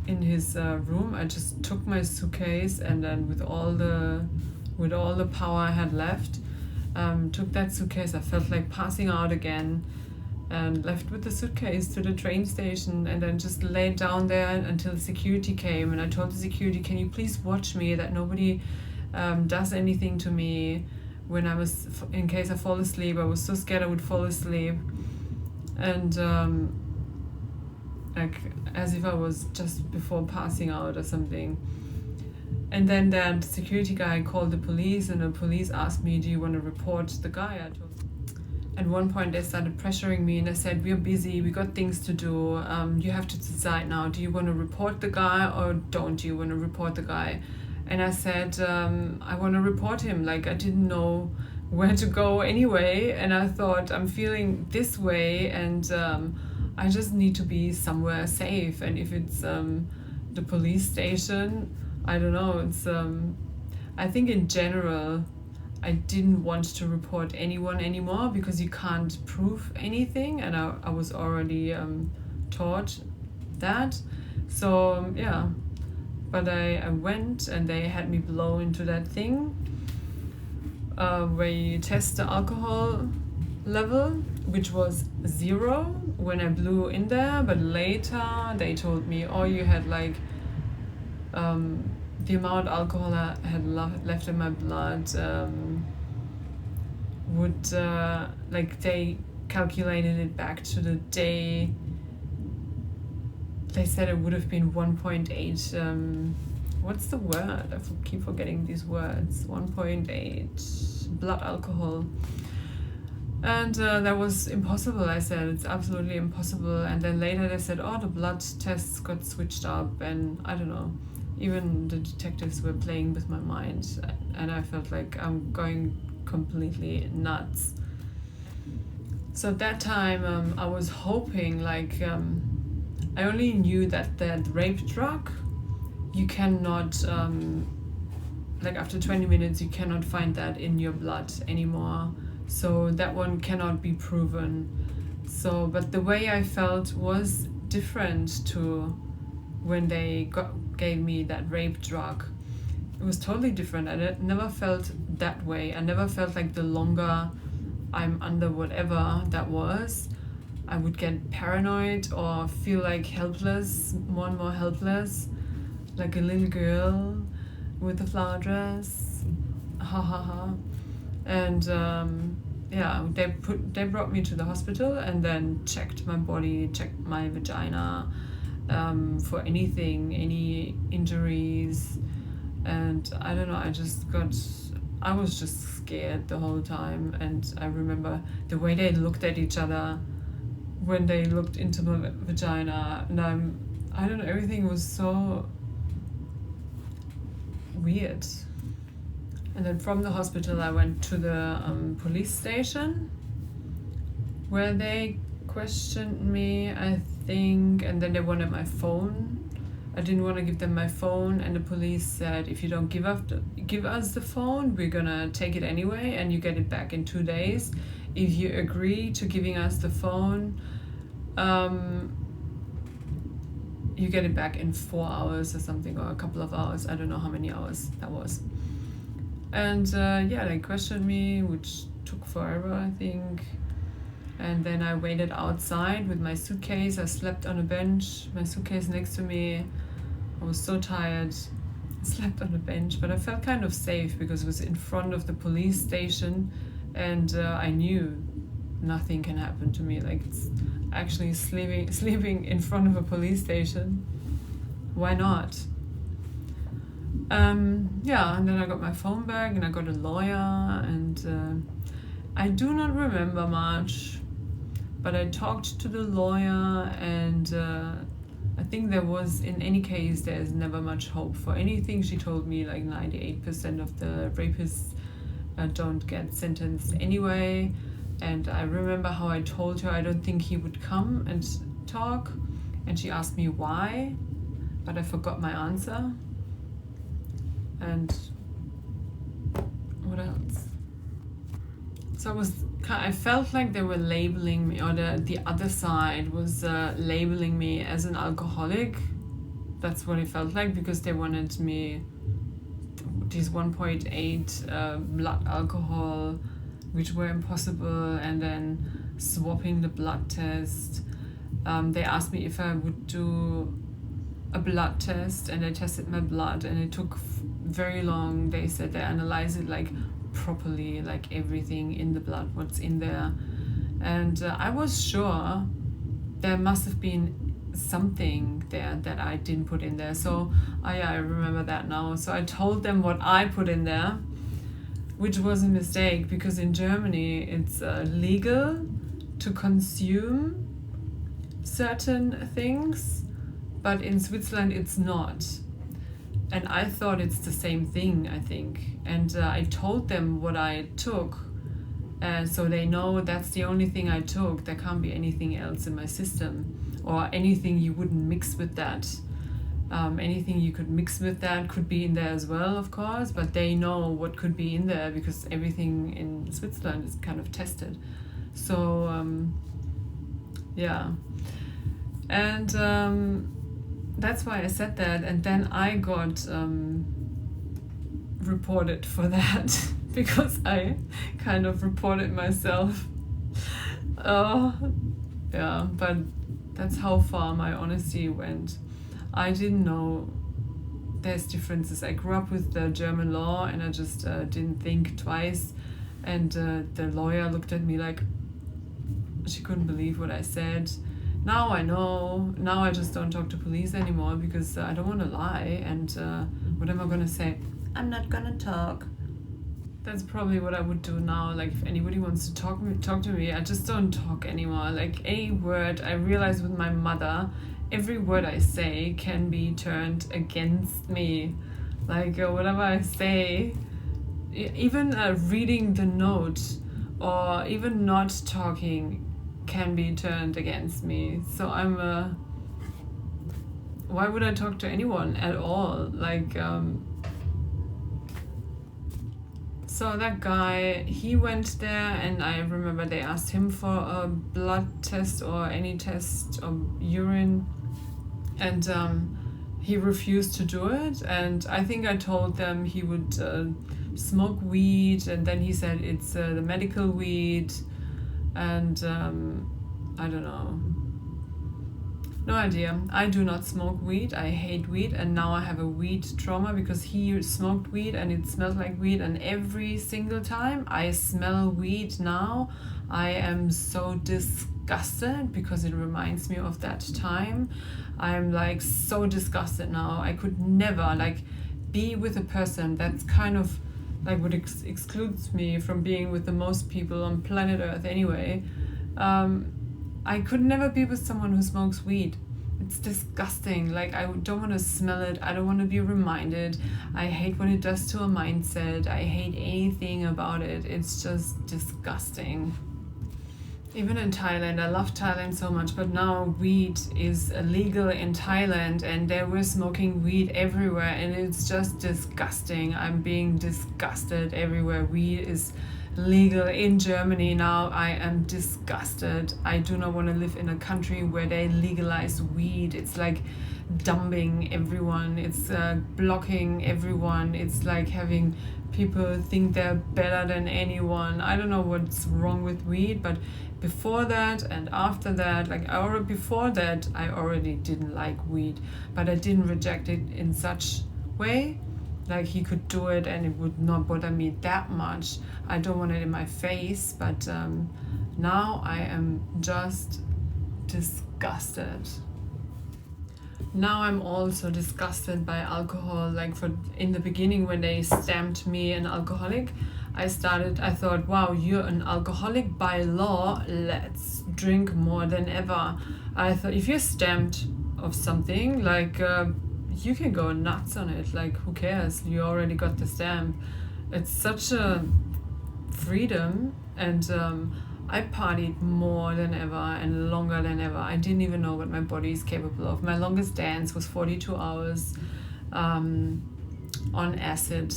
in his room, I just took my suitcase, and then with all the power I had left, took that suitcase. I felt like passing out again, and left with the suitcase to the train station, and then just laid down there until security came. And I told the security, can you please watch me, that nobody does anything to me when in case I fall asleep. I was so scared I would fall asleep, and like as if I was just before passing out or something. And then that security guy called the police, and the police asked me, do you want to report the guy? I told them. At one point they started pressuring me, and they said, we're busy, we got things to do, you have to decide now, do you want to report the guy or don't you want to report the guy? And I said, I want to report him. Like, I didn't know where to go anyway, and I thought, I'm feeling this way, and I just need to be somewhere safe. And if it's the police station, I don't know, it's I think in general I didn't want to report anyone anymore, because you can't prove anything, and I was already taught that. So yeah, but I went, and they had me blow into that thing where you test the alcohol level, which was 0 when I blew in there. But later they told me, oh, you had like the amount of alcohol I had left in my blood would like they calculated it back to the day. They said it would have been 1.8 what's the word? I keep forgetting these words. 1.8 blood alcohol. And that was impossible. I said, it's absolutely impossible. And then later they said, oh, the blood tests got switched up, and I don't know. Even the detectives were playing with my mind, and I felt like I'm going completely nuts. So at that time, I was hoping, like, I only knew that rape drug, you cannot, like after 20 minutes, you cannot find that in your blood anymore. So that one cannot be proven. So, but the way I felt was different to when they gave me that rape drug. It was totally different. I never felt that way. I never felt like the longer I'm under whatever that was, I would get paranoid or feel like helpless, more and more helpless, like a little girl with a flower dress. Ha ha ha. And yeah, they brought me to the hospital, and then checked my body, checked my vagina for anything, any injuries. And I don't know, I was just scared the whole time. And I remember the way they looked at each other when they looked into my vagina, and I don't know, everything was so weird. And then from the hospital I went to the police station, where they questioned me, I think, and then they wanted my phone. I didn't want to give them my phone, and the police said, if you don't give us the phone, we're gonna take it anyway, and you get it back in 2 days. If you agree to giving us the phone, you get it back in 4 hours or something, or a couple of hours. I don't know how many hours that was. And yeah, they questioned me, which took forever, I think. And then I waited outside with my suitcase. I slept on a bench, my suitcase next to me. I was so tired. I slept on a bench, but I felt kind of safe because it was in front of the police station, and I knew nothing can happen to me. Like, it's actually sleeping in front of a police station. Why not? Yeah, and then I got my phone back, and I got a lawyer, and I do not remember much, but I talked to the lawyer, and I think there was, in any case, there's never much hope for anything. She told me like 98% of the rapists don't get sentenced anyway. And I remember how I told her I don't think he would come and talk, and she asked me why, but I forgot my answer. And what else? So I felt like they were labeling me, or the other side was labeling me as an alcoholic. That's what it felt like, because they wanted me these 1.8 blood alcohol, which were impossible, and then swapping the blood test. They asked me if I would do a blood test, and they tested my blood, and it took very long. They said they analyzed it like properly, like everything in the blood, what's in there. And I was sure there must have been something there that I didn't put in there. So I remember that now. So I told them what I put in there, which was a mistake, because in Germany it's legal to consume certain things, but in Switzerland it's not. And I thought it's the same thing, I think. And I told them what I took, so they know that's the only thing I took. There can't be anything else in my system, or anything you wouldn't mix with that. Anything you could mix with that could be in there as well, of course, but they know what could be in there, because everything in Switzerland is kind of tested. So yeah, and that's why I said that. And then I got reported for that because I kind of reported myself. Yeah, but that's how far my honesty went. I didn't know there's differences. I grew up with the German law, and I just didn't think twice. And the lawyer looked at me like she couldn't believe what I said. Now I know. Now I just don't talk to police anymore, because I don't want to lie. And what am I going to say? I'm not going to talk. That's probably what I would do now. Like, if anybody wants to talk to me, I just don't talk anymore. Like, any word, I realize with my mother, every word I say can be turned against me. Like, whatever I say, even reading the note, or even not talking, can be turned against me. So why would I talk to anyone at all? Like, so that guy, he went there, and I remember they asked him for a blood test or any test of urine, and he refused to do it. And I think I told them he would smoke weed, and then he said it's the medical weed. And I don't know. No idea. I do not smoke weed. I hate weed, and now I have a weed trauma, because he smoked weed and it smelled like weed, and every single time I smell weed now, I am so disgusted, because it reminds me of that time. I'm like so disgusted now. I could never like be with a person that's kind of like what excludes me from being with the most people on planet Earth anyway. I could never be with someone who smokes weed. It's disgusting. Like, I don't want to smell it. I don't want to be reminded. I hate when it does to a mindset. I hate anything about it. It's just disgusting. Even in Thailand, I love Thailand so much, but now weed is illegal in Thailand, and they were smoking weed everywhere, and it's just disgusting. I'm being disgusted everywhere. Weed is legal in Germany now. I am disgusted. I do not want to live in a country where they legalize weed. It's like dumbing everyone. It's blocking everyone. It's like having people think they're better than anyone. I don't know what's wrong with weed, but before that and after that, like before that, I already didn't like weed, but I didn't reject it in such way. Like, he could do it and it would not bother me that much. I don't want it in my face, but now I am just disgusted. Now I'm also disgusted by alcohol. Like, in the beginning, when they stamped me an alcoholic, I thought, wow, you're an alcoholic by law, let's drink more than ever. I thought, if you're stamped of something, like, you can go nuts on it. Like, who cares? You already got the stamp. It's such a freedom. And I partied more than ever and longer than ever. I didn't even know what my body is capable of. My longest dance was 42 hours on acid.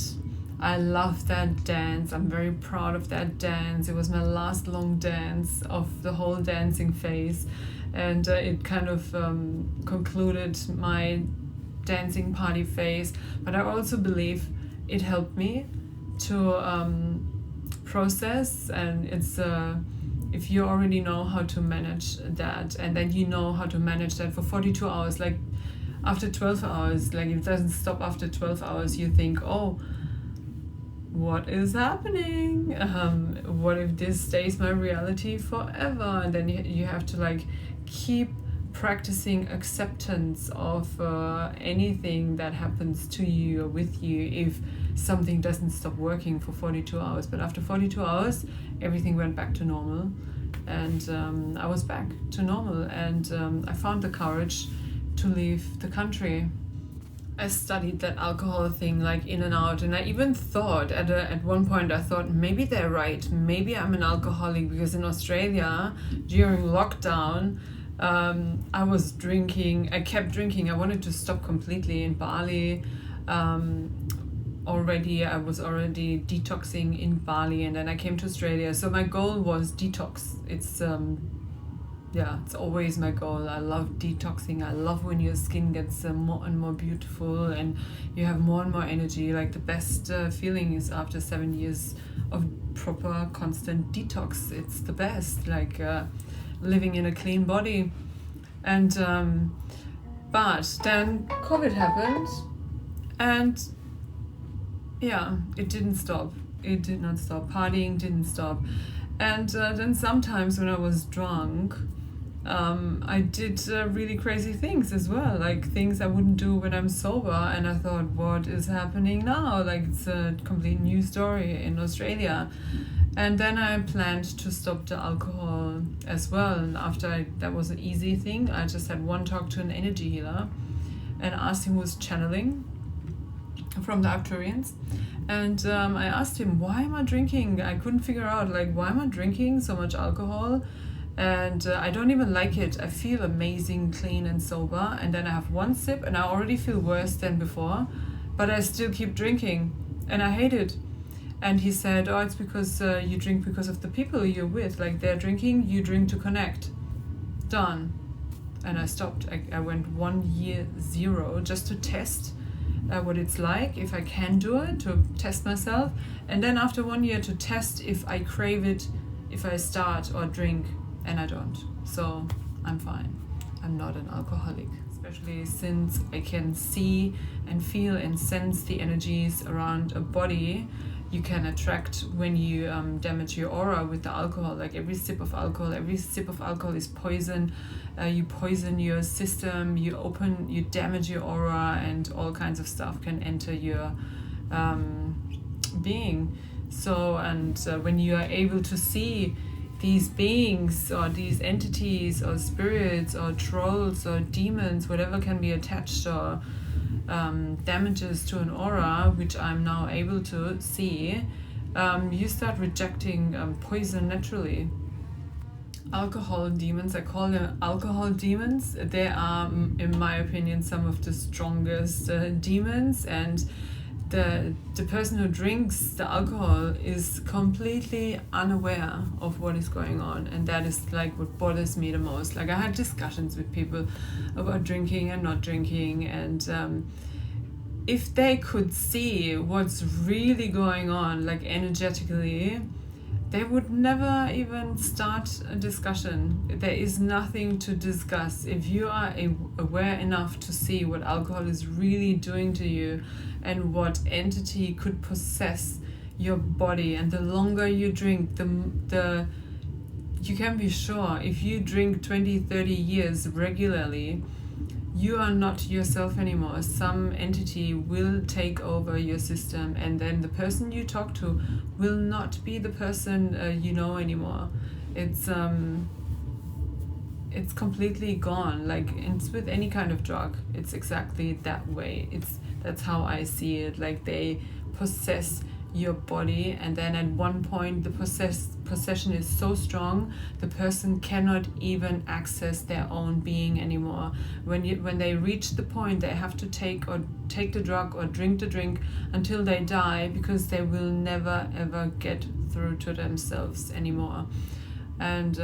I love that dance. I'm very proud of that dance. It was my last long dance of the whole dancing phase, and it kind of concluded my dancing party phase. But I also believe it helped me to process, and it's if you already know how to manage that, and then you know how to manage that for 42 hours, like after 12 hours, like it doesn't stop after 12 hours, you think, oh, what is happening? What if this stays my reality forever? And then you have to like keep practicing acceptance of anything that happens to you or with you if something doesn't stop working for 42 hours. But after 42 hours, everything went back to normal, and I was back to normal, and I found the courage to leave the country. I studied that alcohol thing like in and out, and I even thought at one point I thought maybe they're right, maybe I'm an alcoholic, because in Australia during lockdown I was drinking, I kept drinking. I wanted to stop completely in Bali. I was already detoxing in Bali, and then I came to Australia. So my goal was detox. It's always my goal. I love detoxing. I love when your skin gets more and more beautiful and you have more and more energy. Like the best feeling is after 7 years of proper constant detox. It's the best, like living in a clean body. And but then COVID happened, and it didn't stop. It did not stop. Partying didn't stop. And then sometimes when I was drunk, I did really crazy things as well, like things I wouldn't do when I'm sober. And I thought, what is happening now? Like it's a complete new story in Australia. And then I planned to stop the alcohol as well. And that was an easy thing. I just had one talk to an energy healer and asked him who was channeling from the Arcturians. And I asked him, why am I drinking? I couldn't figure out, like, why am I drinking so much alcohol? And I don't even like it. I feel amazing, clean and sober. And then I have one sip and I already feel worse than before. But I still keep drinking. And I hate it. And he said, oh, it's because you drink because of the people you're with. Like they're drinking, you drink to connect. Done. And I stopped. I went 1 year, 0, just to test what it's like, if I can do it, to test myself. And then after 1 year to test if I crave it, if I start or drink, and I don't. So I'm fine. I'm not an alcoholic, especially since I can see and feel and sense the energies around a body you can attract when you damage your aura with the alcohol. Like every sip of alcohol is poison. You poison your system, you damage your aura, and all kinds of stuff can enter your being. So, and when you are able to see these beings or these entities or spirits or trolls or demons, whatever can be attached or damages to an aura, which I'm now able to see, you start rejecting poison naturally. Alcohol demons, I call them alcohol demons. They are, in my opinion, some of the strongest demons, and the person who drinks the alcohol is completely unaware of what is going on, and that is like what bothers me the most. Like I had discussions with people about drinking and not drinking, and if they could see what's really going on, like energetically, they would never even start a discussion. There is nothing to discuss. If you are aware enough to see what alcohol is really doing to you and what entity could possess your body, and the longer you drink, the you can be sure, if you drink 20, 30 years regularly, you are not yourself anymore. Some entity will take over your system, and then the person you talk to will not be the person you know anymore. It's completely gone. Like it's with any kind of drug. It's exactly that way. That's how I see it. Like they possess your body, and then at one point the possession is so strong the person cannot even access their own being anymore. When they reach the point, they have to take the drug or drink the drink until they die, because they will never ever get through to themselves anymore. And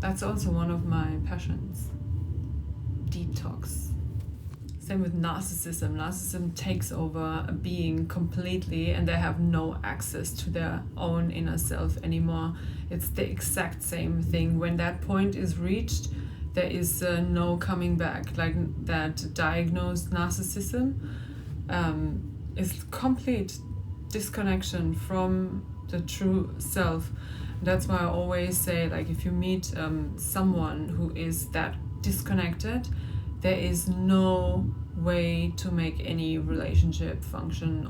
that's also one of my passions. Detox. Same with narcissism. Narcissism takes over a being completely, and they have no access to their own inner self anymore. It's the exact same thing. When that point is reached, there is no coming back. Like that diagnosed narcissism is complete disconnection from the true self. That's why I always say, like, if you meet someone who is that disconnected, there is no way to make any relationship function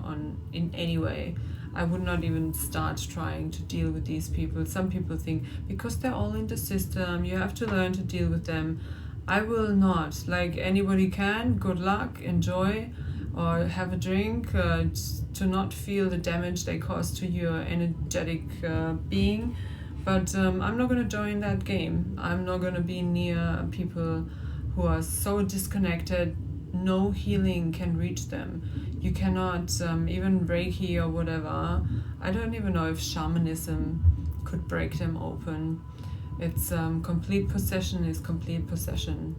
in any way. I would not even start trying to deal with these people. Some people think because they're all in the system, you have to learn to deal with them. I will not. Like, anybody can, good luck, enjoy, or have a drink to not feel the damage they cause to your energetic being. But I'm not going to join that game. I'm not going to be near people who are so disconnected, no healing can reach them. You cannot, even Reiki or whatever, I don't even know if shamanism could break them open. It's complete possession is complete possession.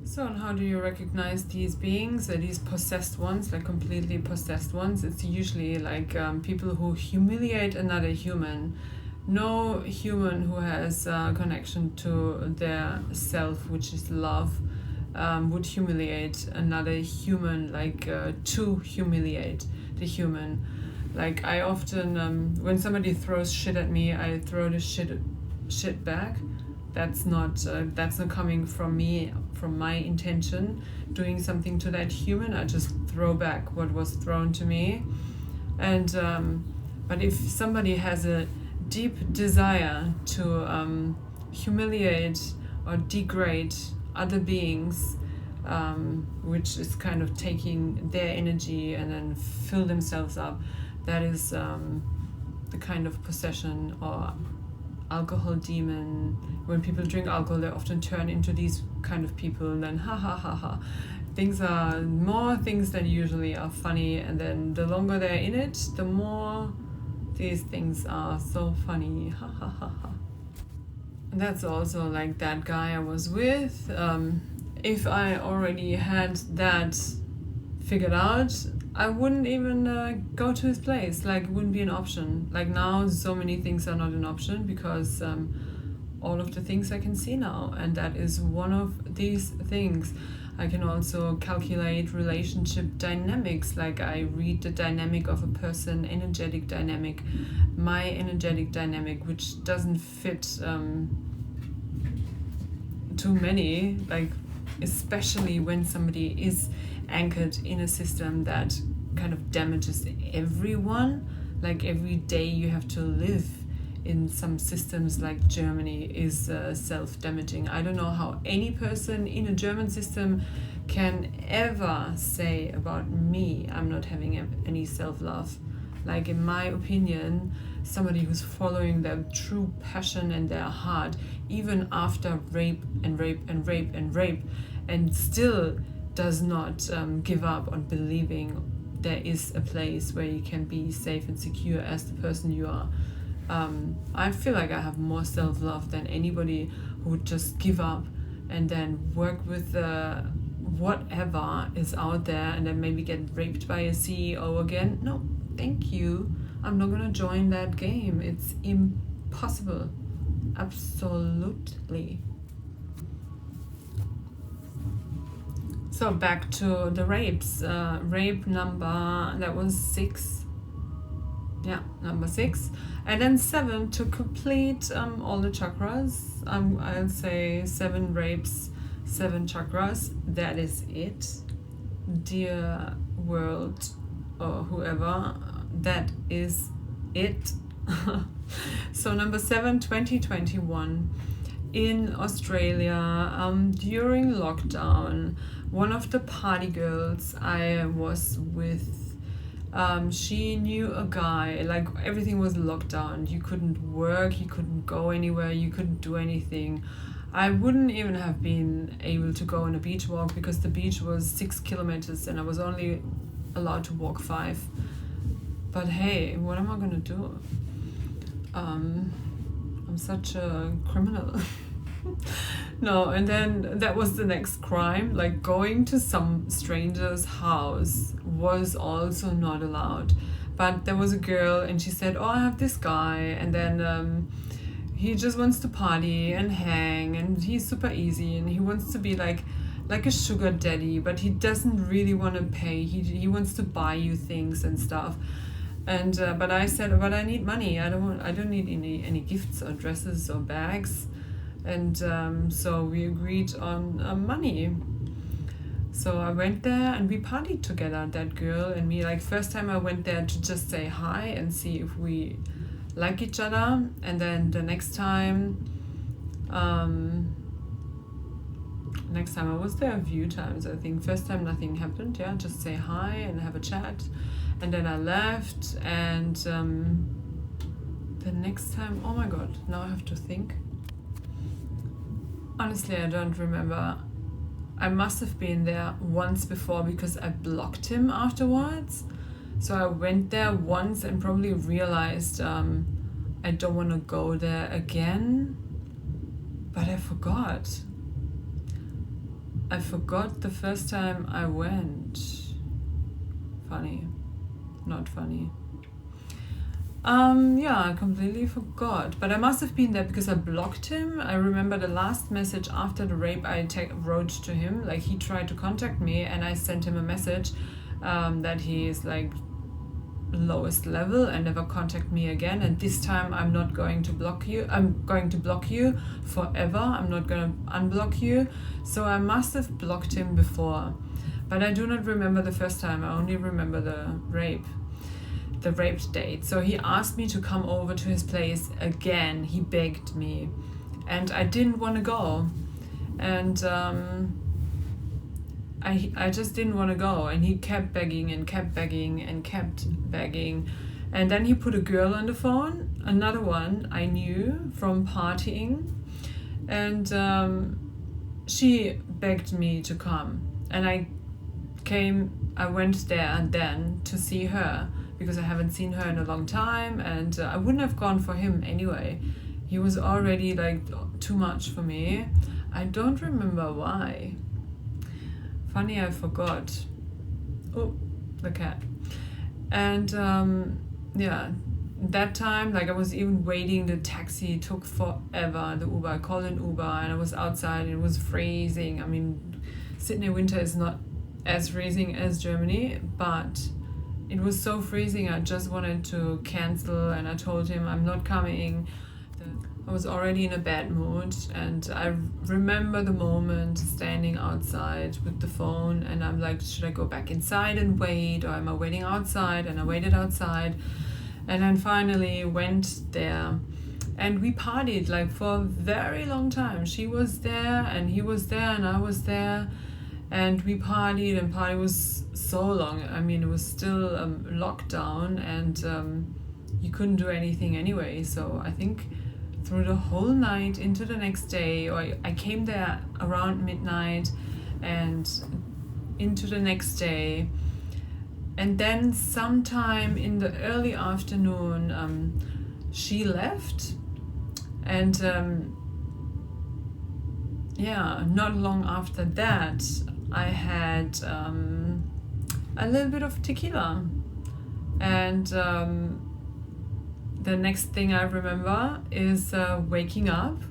So, and how do you recognize these beings, these possessed ones, like completely possessed ones? It's usually like people who humiliate another human. No human who has a connection to their self, which is love, would humiliate another human, like to humiliate the human. Like, I often, when somebody throws shit at me, I throw the shit back. That's not coming from me, from my intention, doing something to that human. I just throw back what was thrown to me. And but if somebody has a deep desire to humiliate or degrade other beings, which is kind of taking their energy and then fill themselves up, that is the kind of possession or alcohol demon. When people drink alcohol, they often turn into these kind of people, and then ha ha ha ha. Things are more things than usually are funny, and then the longer they're in it, the more these things are so funny, ha ha ha ha. And that's also like that guy I was with. If I already had that figured out, I wouldn't even go to his place. Like, it wouldn't be an option. Like, now so many things are not an option because all of the things I can see now, and that is one of these things. I can also calculate relationship dynamics, like I read the dynamic of a person, energetic dynamic, my energetic dynamic, which doesn't fit too many, like especially when somebody is anchored in a system that kind of damages everyone. Like, every day you have to live in some systems like Germany is self-damaging. I don't know how any person in a German system can ever say about me, I'm not having any self-love. Like, in my opinion, somebody who's following their true passion and their heart, even after rape and rape and rape and rape, and still does not give up on believing there is a place where you can be safe and secure as the person you are. I feel like I have more self-love than anybody who would just give up and then work with whatever is out there and then maybe get raped by a CEO again. No, thank you. I'm not gonna join that game. It's impossible. Absolutely. So back to the rapes. Rape number, that was 6. Yeah, number 6. And then 7 to complete all the chakras. I'll say 7 rapes, 7 chakras. That is it. Dear world or whoever, that is it. So number 7, 2021. In Australia, during lockdown, one of the party girls I was with She knew a guy, like everything was locked down. You couldn't work, you couldn't go anywhere, you couldn't do anything. I wouldn't even have been able to go on a beach walk because the beach was 6 kilometers and I was only allowed to walk 5. But hey, what am I gonna do? I'm such a criminal. No, and then that was the next crime. Like going to some stranger's house was also not allowed. But there was a girl and she said, oh, I have this guy. And then he just wants to party and hang and he's super easy and he wants to be like a sugar daddy, but he doesn't really want to pay. He wants to buy you things and stuff. And but I said, but I need money. I don't need any gifts or dresses or bags. And so we agreed on money. So I went there and we partied together, that girl and me. Like first time I went there to just say hi and see if we like each other. And then the next time I was there a few times, I think. First time nothing happened, yeah, just say hi and have a chat. And then I left and the next time, oh my god, now I have to think. Honestly, I don't remember. I must have been there once before because I blocked him afterwards. So I went there once and probably realized I don't want to go there again. But I forgot. I forgot the first time I went. Funny. Not funny. Yeah, I completely forgot. But I must have been there because I blocked him. I remember the last message after the rape I wrote to him. Like he tried to contact me and I sent him a message that he is like lowest level and never contact me again. And this time I'm not going to block you. I'm going to block you forever. I'm not going to unblock you. So I must have blocked him before. But I do not remember the first time. I only remember the rape date. So he asked me to come over to his place again. He begged me and I didn't want to go. And I just didn't want to go. And he kept begging and kept begging and kept begging. And then he put a girl on the phone, another one I knew from partying. And she begged me to come. And I went there and then to see her because I haven't seen her in a long time, and I wouldn't have gone for him anyway. He was already like too much for me. I don't remember why. Funny, I forgot. Oh, the cat. And yeah, that time, like I was even waiting, the taxi took forever, the Uber. I called an Uber and I was outside and it was freezing. I mean, Sydney winter is not as freezing as Germany, but it was so freezing I just wanted to cancel and I told him I'm not coming. I was already in a bad mood and I remember the moment standing outside with the phone and I'm like, should I go back inside and wait or am I waiting outside? And I waited outside and then finally went there and we partied like for a very long time. She was there and he was there and I was there. And we partied and party was so long. I mean, it was still lockdown and you couldn't do anything anyway. So I think through the whole night into the next day, or I came there around midnight and into the next day. And then sometime in the early afternoon, she left. And yeah, not long after that, I had a little bit of tequila. And the next thing I remember is waking up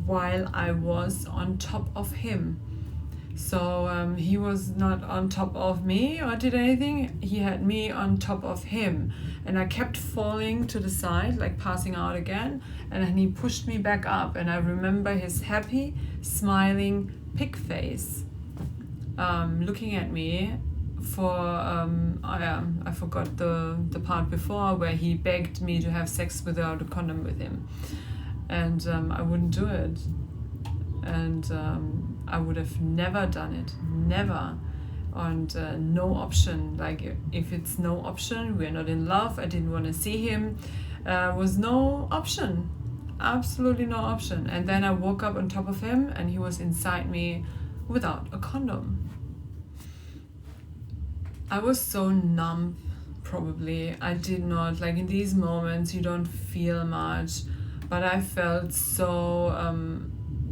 while I was on top of him. So he was not on top of me or did anything. He had me on top of him. And I kept falling to the side, like passing out again. And then he pushed me back up. And I remember his happy, smiling pig face looking at me for, I forgot the part before where he begged me to have sex without a condom with him. And I wouldn't do it. And I would have never done it. Never. and no option. Like if it's no option, we're not in love, I didn't want to see him, was no option, absolutely no option. And then I woke up on top of him and he was inside me without a condom. I was so numb, probably. I did not, like in these moments you don't feel much, but I felt so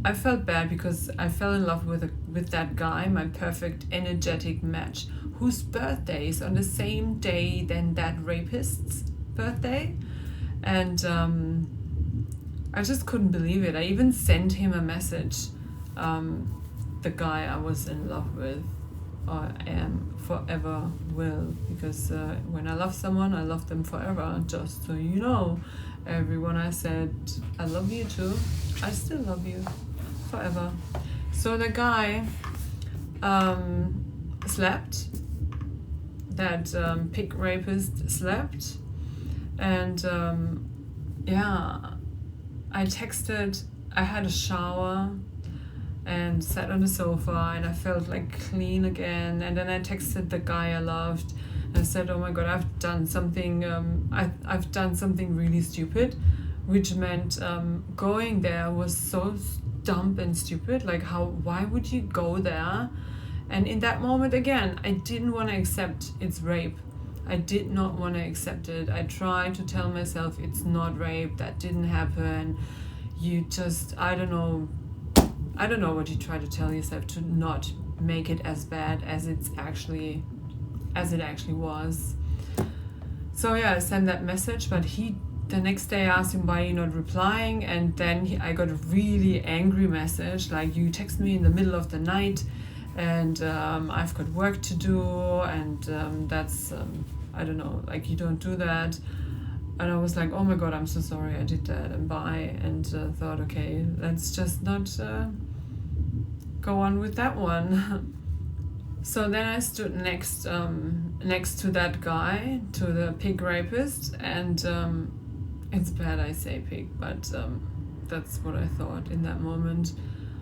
I felt bad because I fell in love with that guy, my perfect energetic match, whose birthday is on the same day than that rapist's birthday. And I just couldn't believe it. I even sent him a message, the guy I was in love with, or am forever will, because when I love someone, I love them forever, just so you know. Everyone I said I love you too, I still love you forever. So the guy slept, that pig rapist slept, and I texted, I had a shower and sat on the sofa and I felt like clean again, and then I texted the guy I loved and I said, oh my god, I've done something I've done something really stupid, which meant going there was so dumb and stupid. Like why would you go there? And in that moment again, I didn't want to accept it's rape. I did not want to accept it. I tried to tell myself it's not rape, that didn't happen. You just, I don't know what you try to tell yourself to not make it as bad as it actually was. So yeah, I sent that message, but the next day I asked him, why are you not replying? And then I got a really angry message, like, you text me in the middle of the night and I've got work to do, and that's I don't know, like, you don't do that. And I was like, oh my god, I'm so sorry I did that, and bye. And thought, okay, let's just not go on with that one. So then I stood next to that guy, to the pig rapist, and it's bad I say pig, but that's what I thought in that moment.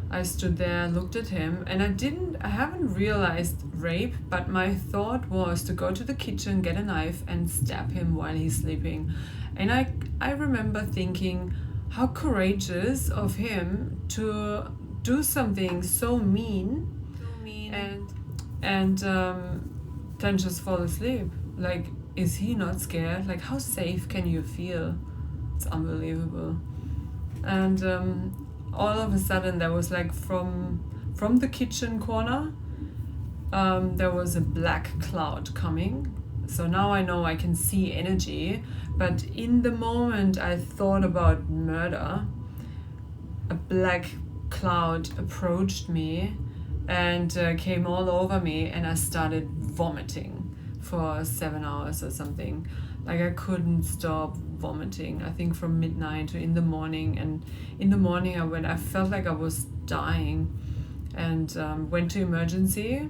I stood there, looked at him, and I haven't realized rape, but my thought was to go to the kitchen, get a knife, and stab him while he's sleeping. And I remember thinking, how courageous of him to do something so mean and then just fall asleep. Like, is he not scared? Like, how safe can you feel? It's unbelievable. And all of a sudden there was, like, from the kitchen corner, there was a black cloud coming. So now I know I can see energy, but in the moment I thought about murder. A black cloud approached me and came all over me, and I started vomiting for 7 hours or something. Like, I couldn't stop vomiting, I think from midnight to in the morning. And in the morning I felt like I was dying, and went to emergency.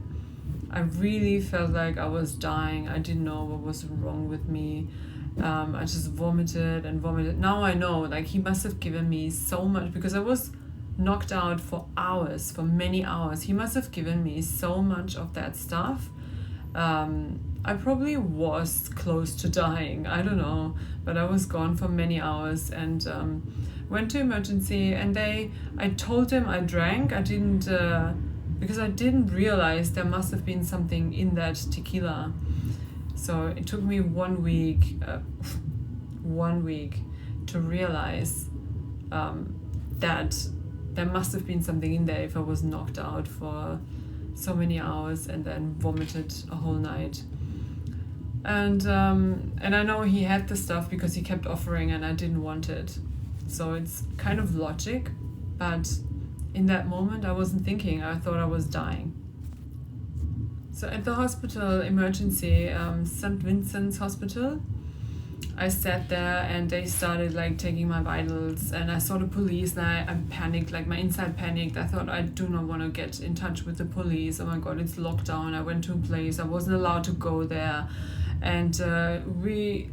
I really felt like I was dying. I didn't know what was wrong with me. I just vomited and vomited. Now I know, like, he must have given me so much, because I was knocked out for hours, for many hours. He must have given me so much of that stuff. I probably was close to dying, I don't know, but I was gone for many hours, and went to emergency. And I told them I drank. I didn't, because I didn't realize there must have been something in that tequila. So it took me 1 week to realize that there must have been something in there if I was knocked out for so many hours and then vomited a whole night. And I know he had the stuff because he kept offering and I didn't want it. So it's kind of logic, but in that moment I wasn't thinking. I thought I was dying. So at the hospital, emergency, St. Vincent's Hospital, I sat there and they started, like, taking my vitals, and I saw the police and I panicked, like, my inside panicked. I thought, I do not want to get in touch with the police. Oh my god, it's locked down. I went to a place, I wasn't allowed to go there, and we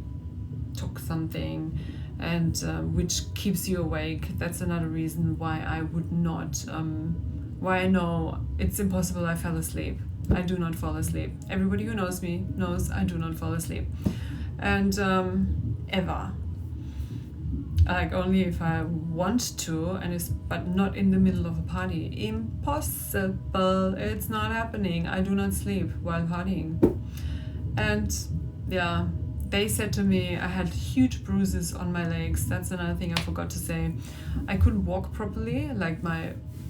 took something, and which keeps you awake. That's another reason why I would not why I know it's impossible I fell asleep. I do not fall asleep. Everybody who knows me knows I do not fall asleep. And ever. Like only if I want to, but not in the middle of a party. Impossible. It's not happening. I do not sleep while partying. And yeah, they said to me I had huge bruises on my legs. That's another thing I forgot to say. I couldn't walk properly.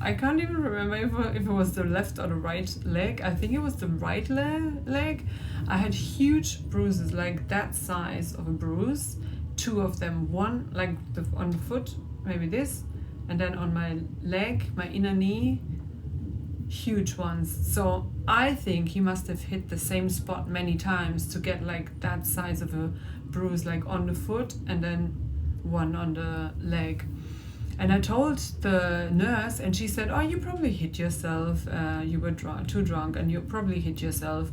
I can't even remember if it was the left or the right leg. I think it was the right leg. I had huge bruises, like that size of a bruise. 2 of them, one on the foot, maybe this, and then on my leg, my inner knee, huge ones. So I think he must have hit the same spot many times to get like that size of a bruise, like on the foot and then one on the leg. And I told the nurse, and she said, oh, you probably hit yourself. You were too drunk and you probably hit yourself.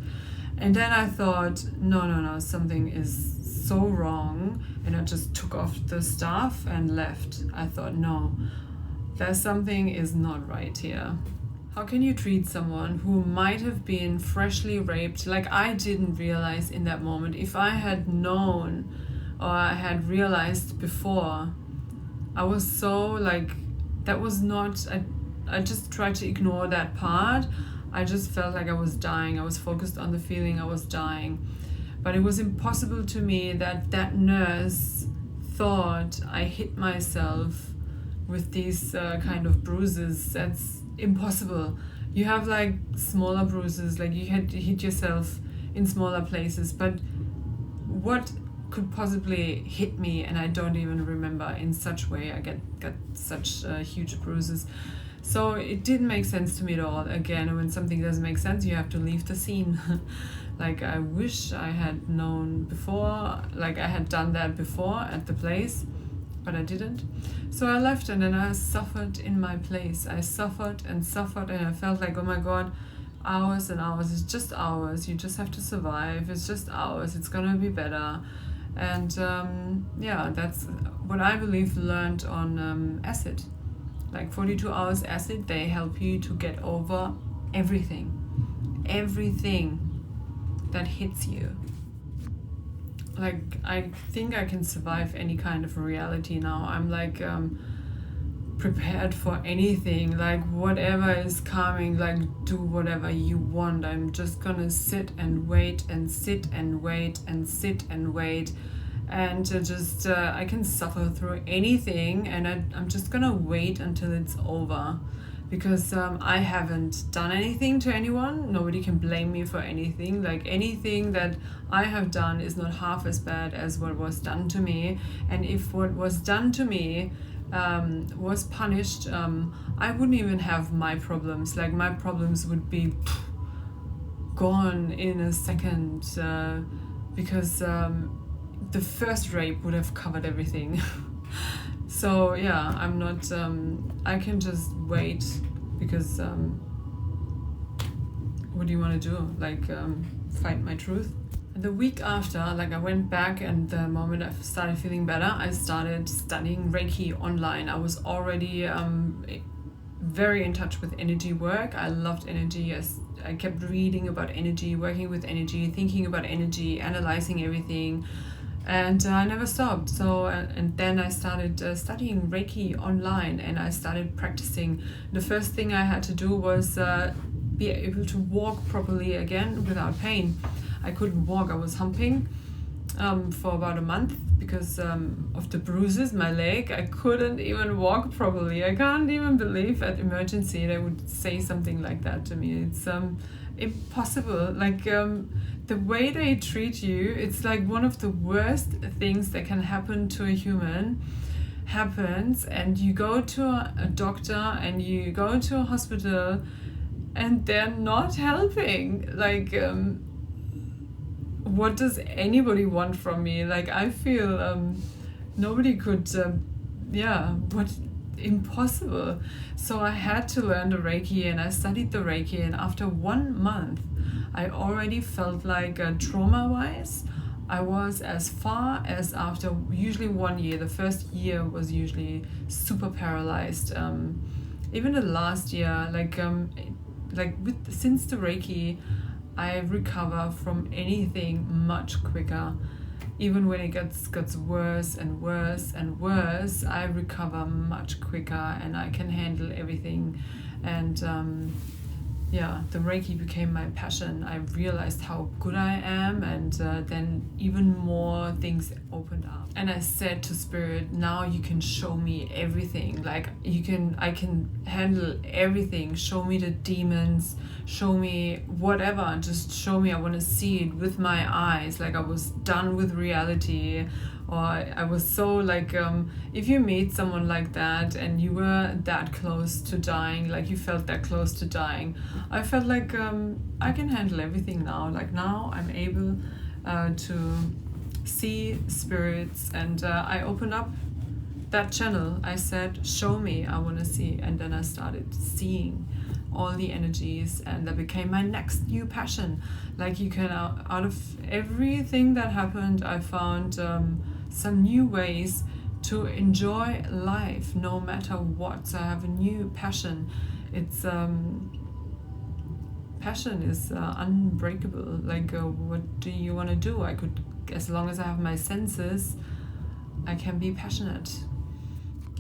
And then I thought, no, something is so wrong. And I just took off the stuff and left. I thought, no, there's something is not right here. How can you treat someone who might have been freshly raped? Like, I didn't realize in that moment. If I had known or I had realized before, I was so that was not, I just tried to ignore that part. I just felt like I was dying. I was focused on the feeling I was dying. But it was impossible to me that nurse thought I hit myself with these kind of bruises. That's impossible. You have like smaller bruises, like you had hit yourself in smaller places. But what could possibly hit me, and I don't even remember in such way I got such huge bruises. So it didn't make sense to me at all. Again, when something doesn't make sense, you have to leave the scene. Like, I wish I had known before, like I had done that before at the place, but I didn't. So I left, and then I suffered in my place. I suffered, and I felt like, oh my God, hours and hours. It's just hours. You just have to survive. It's just hours. It's gonna be better. And that's what I believe learned on acid. Like 42 hours acid, they help you to get over everything that hits you. Like, I think I can survive any kind of reality now. I'm like prepared for anything, like whatever is coming, like do whatever you want. I'm just gonna sit and wait and sit and wait and sit and wait. And I can suffer through anything, and I'm just gonna wait until it's over, because I haven't done anything to anyone. Nobody can blame me for anything. Like, anything that I have done is not half as bad as what was done to me. And if what was done to me was punished, I wouldn't even have my problems. Like, my problems would be gone in a second, because the first rape would have covered everything. So yeah, I'm not, I can just wait, because what do you want to do? Like, fight my truth? And the week after, like, I went back, and the moment I started feeling better, I started studying Reiki online. I was already very in touch with energy work. I loved energy. I kept reading about energy, working with energy, thinking about energy, analyzing everything. And I never stopped. So, and then I started studying Reiki online, and I started practicing. The first thing I had to do was be able to walk properly again without pain. I couldn't walk. I was humping for about a month because of the bruises, my leg. I couldn't even walk properly. I can't even believe at emergency they would say something like that to me. It's impossible. Like, the way they treat you, it's like one of the worst things that can happen to a human happens, and you go to a doctor and you go to a hospital, and they're not helping. Like, what does anybody want from me? Like, I feel nobody could, impossible. So I had to learn the Reiki, and I studied the Reiki, and after 1 month, I already felt like, trauma-wise, I was as far as after usually 1 year. The first year was usually super paralyzed. even the last year, since the Reiki, I recover from anything much quicker. Even when it gets worse and worse and worse, I recover much quicker and I can handle everything. And the Reiki became my passion. I realized how good I am, and then even more things opened up. And I said to Spirit, now you can show me everything. Like I can handle everything. Show me the demons, show me whatever, just show me. I want to see it with my eyes. Like I was done with reality. Or I was so if you meet someone like that and you were that close to dying, like you felt that close to dying, I felt like I can handle everything now. Like now I'm able to see spirits, and I opened up that channel. I said, show me, I want to see. And then I started seeing all the energies, and that became my next new passion. Like you can, out of everything that happened, I found some new ways to enjoy life no matter what. So I have a new passion. It's passion is unbreakable. Like what do you want to do? I could, as long as I have my senses, I can be passionate.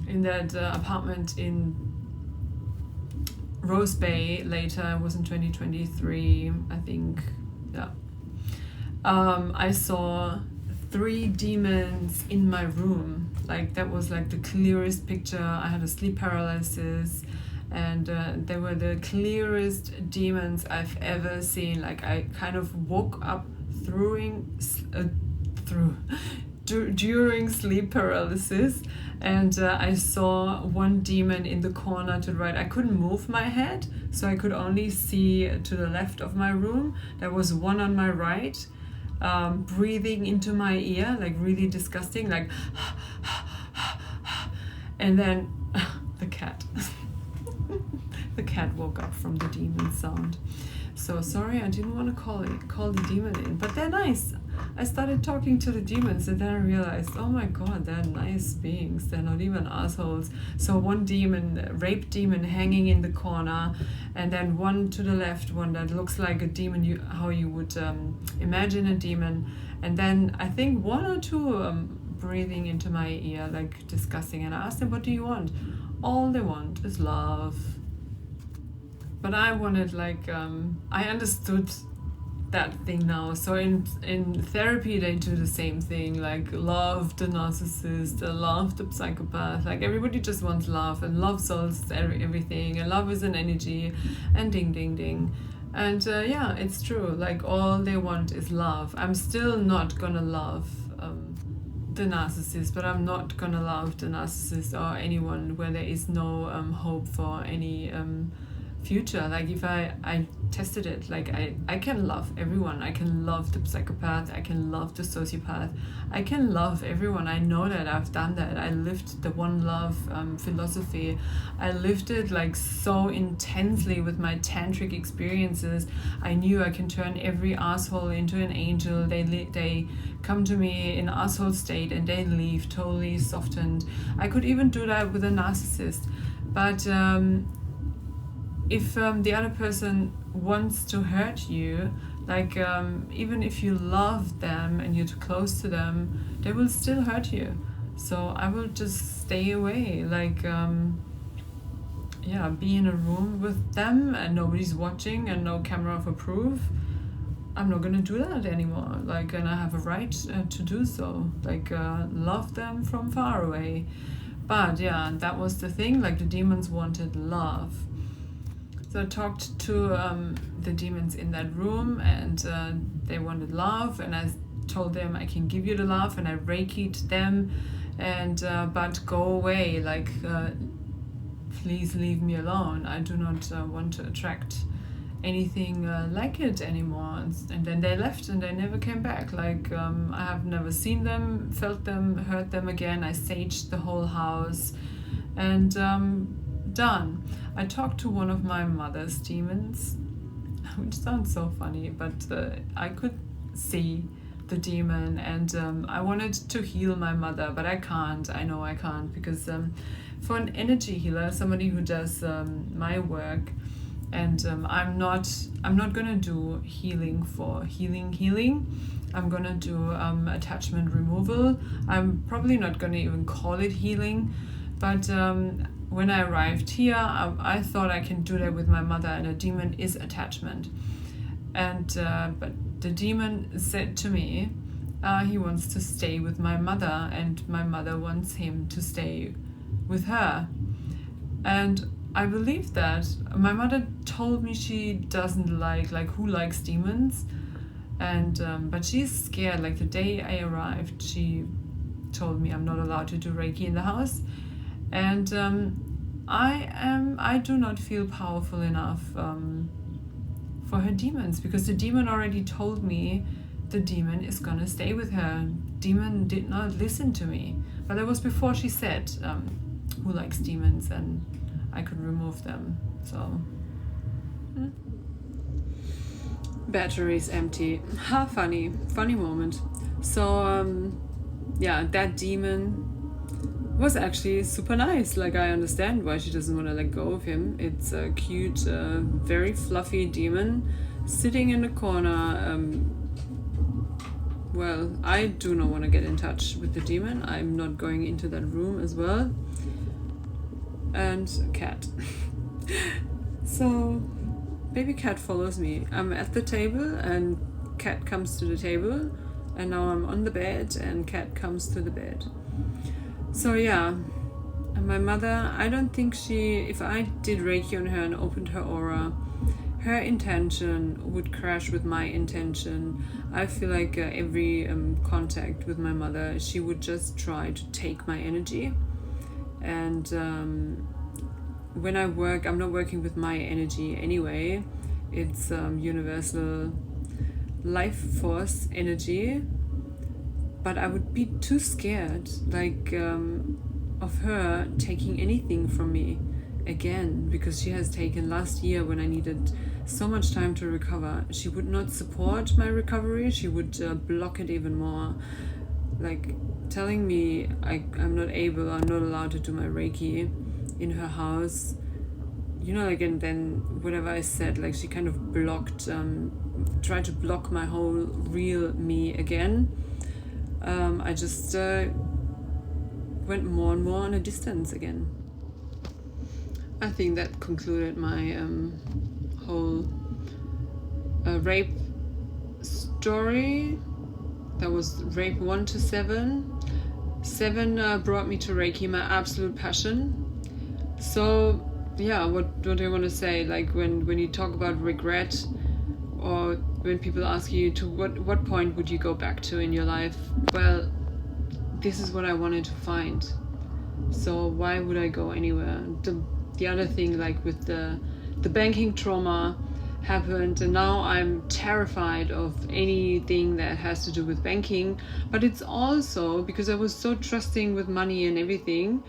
In that apartment in Rose Bay later, it was in 2023, I think, I saw 3 demons in my room. Like that was like the clearest picture. I had a sleep paralysis, and they were the clearest demons I've ever seen. Like I kind of woke up during sleep paralysis, and I saw one demon in the corner to the right. I couldn't move my head, so I could only see to the left of my room. There was one on my right, breathing into my ear, like really disgusting, like and then the cat the cat woke up from the demon sound. So sorry, I didn't want to call the demon in, but they're nice. I started talking to the demons, and then I realized, oh my god, they're nice beings. They're not even assholes. So one demon, rape demon, hanging in the corner, and then one to the left, one that looks like a demon, how you would imagine a demon, and then I think 1 or 2 breathing into my ear, like disgusting. And I asked them, what do you want? All they want is love. But I wanted, I understood that thing now. So in therapy, they do the same thing, like love the narcissist, love the psychopath. Like everybody just wants love, and love solves everything, and love is an energy, and ding, ding, ding. And it's true. Like all they want is love. I'm still not gonna love the narcissist, but I'm not gonna love the narcissist or anyone where there is no hope for any future. Like if I tested it, like I can love everyone. I can love the psychopath, I can love the sociopath, I can love everyone. I know that, I've done that. I lived the one love philosophy. I lived it like so intensely with my tantric experiences. I knew I can turn every asshole into an angel. They come to me in asshole state and they leave totally softened. I could even do that with a narcissist. But if the other person wants to hurt you, like even if you love them and you're too close to them, they will still hurt you. So I will just stay away, like be in a room with them and nobody's watching and no camera for proof. I'm not gonna do that anymore. Like, and I have a right to do so. Like, love them from far away. But yeah, that was the thing. Like, the demons wanted love. So I talked to the demons in that room, and they wanted love, and I told them I can give you the love, and I Reiki'd them, and but go away, like please leave me alone. I do not want to attract anything like it anymore. And then they left and they never came back. Like I have never seen them, felt them, heard them again. I saged the whole house, and done. I talked to one of my mother's demons, which sounds so funny, but I could see the demon, and I wanted to heal my mother, but I can't. I know I can't, because for an energy healer, somebody who does my work, and I'm not gonna do healing for healing. I'm gonna do attachment removal. I'm probably not gonna even call it healing, but when I arrived here, I thought I can do that with my mother, and a demon is attachment. And but the demon said to me, he wants to stay with my mother, and my mother wants him to stay with her. And I believe that. My mother told me she doesn't like who likes demons, and but she's scared. Like the day I arrived, she told me I'm not allowed to do Reiki in the house, and I do not feel powerful enough for her demons, because the demon already told me the demon is gonna stay with her. Demon did not listen to me, but that was before she said who likes demons and I could remove them. So battery's empty. Ha, funny moment. So yeah, that demon was actually super nice. Like, I understand why she doesn't want to let go of him. It's a cute, very fluffy demon sitting in the corner. Well, I do not want to get in touch with the demon. I'm not going into that room as well. And cat. So baby cat follows me. I'm at the table and cat comes to the table, and now I'm on the bed and cat comes to the bed. So yeah, and my mother, I don't think if I did Reiki on her and opened her aura, her intention would crash with my intention. I feel like every contact with my mother, she would just try to take my energy. And when I work, I'm not working with my energy anyway. It's universal life force energy. But I would be too scared, of her taking anything from me again, because she has taken last year when I needed so much time to recover. She would not support my recovery. She would block it even more, like telling me I'm not allowed to do my Reiki in her house. And then whatever I said, she kind of blocked, tried to block my whole real me again. I just went more and more on a distance again. I think that concluded my whole rape story. That was rape 1 to 7. 7 brought me to Reiki, my absolute passion. So yeah, what do I want to say? When you talk about regret, or when people ask you to what point would you go back to in your life? Well, this is what I wanted to find. So why would I go anywhere? The other thing, with the banking trauma happened, and now I'm terrified of anything that has to do with banking. But it's also because I was so trusting with money and everything.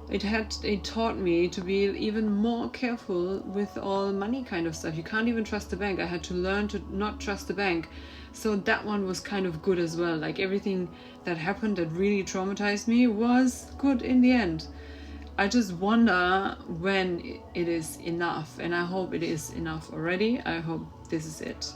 It taught me to be even more careful with all money kind of stuff. You can't even trust the bank. I had to learn to not trust the bank. So that one was kind of good as well. Everything that happened that really traumatized me was good in the end. I just wonder when it is enough, and I hope it is enough already. I hope this is it.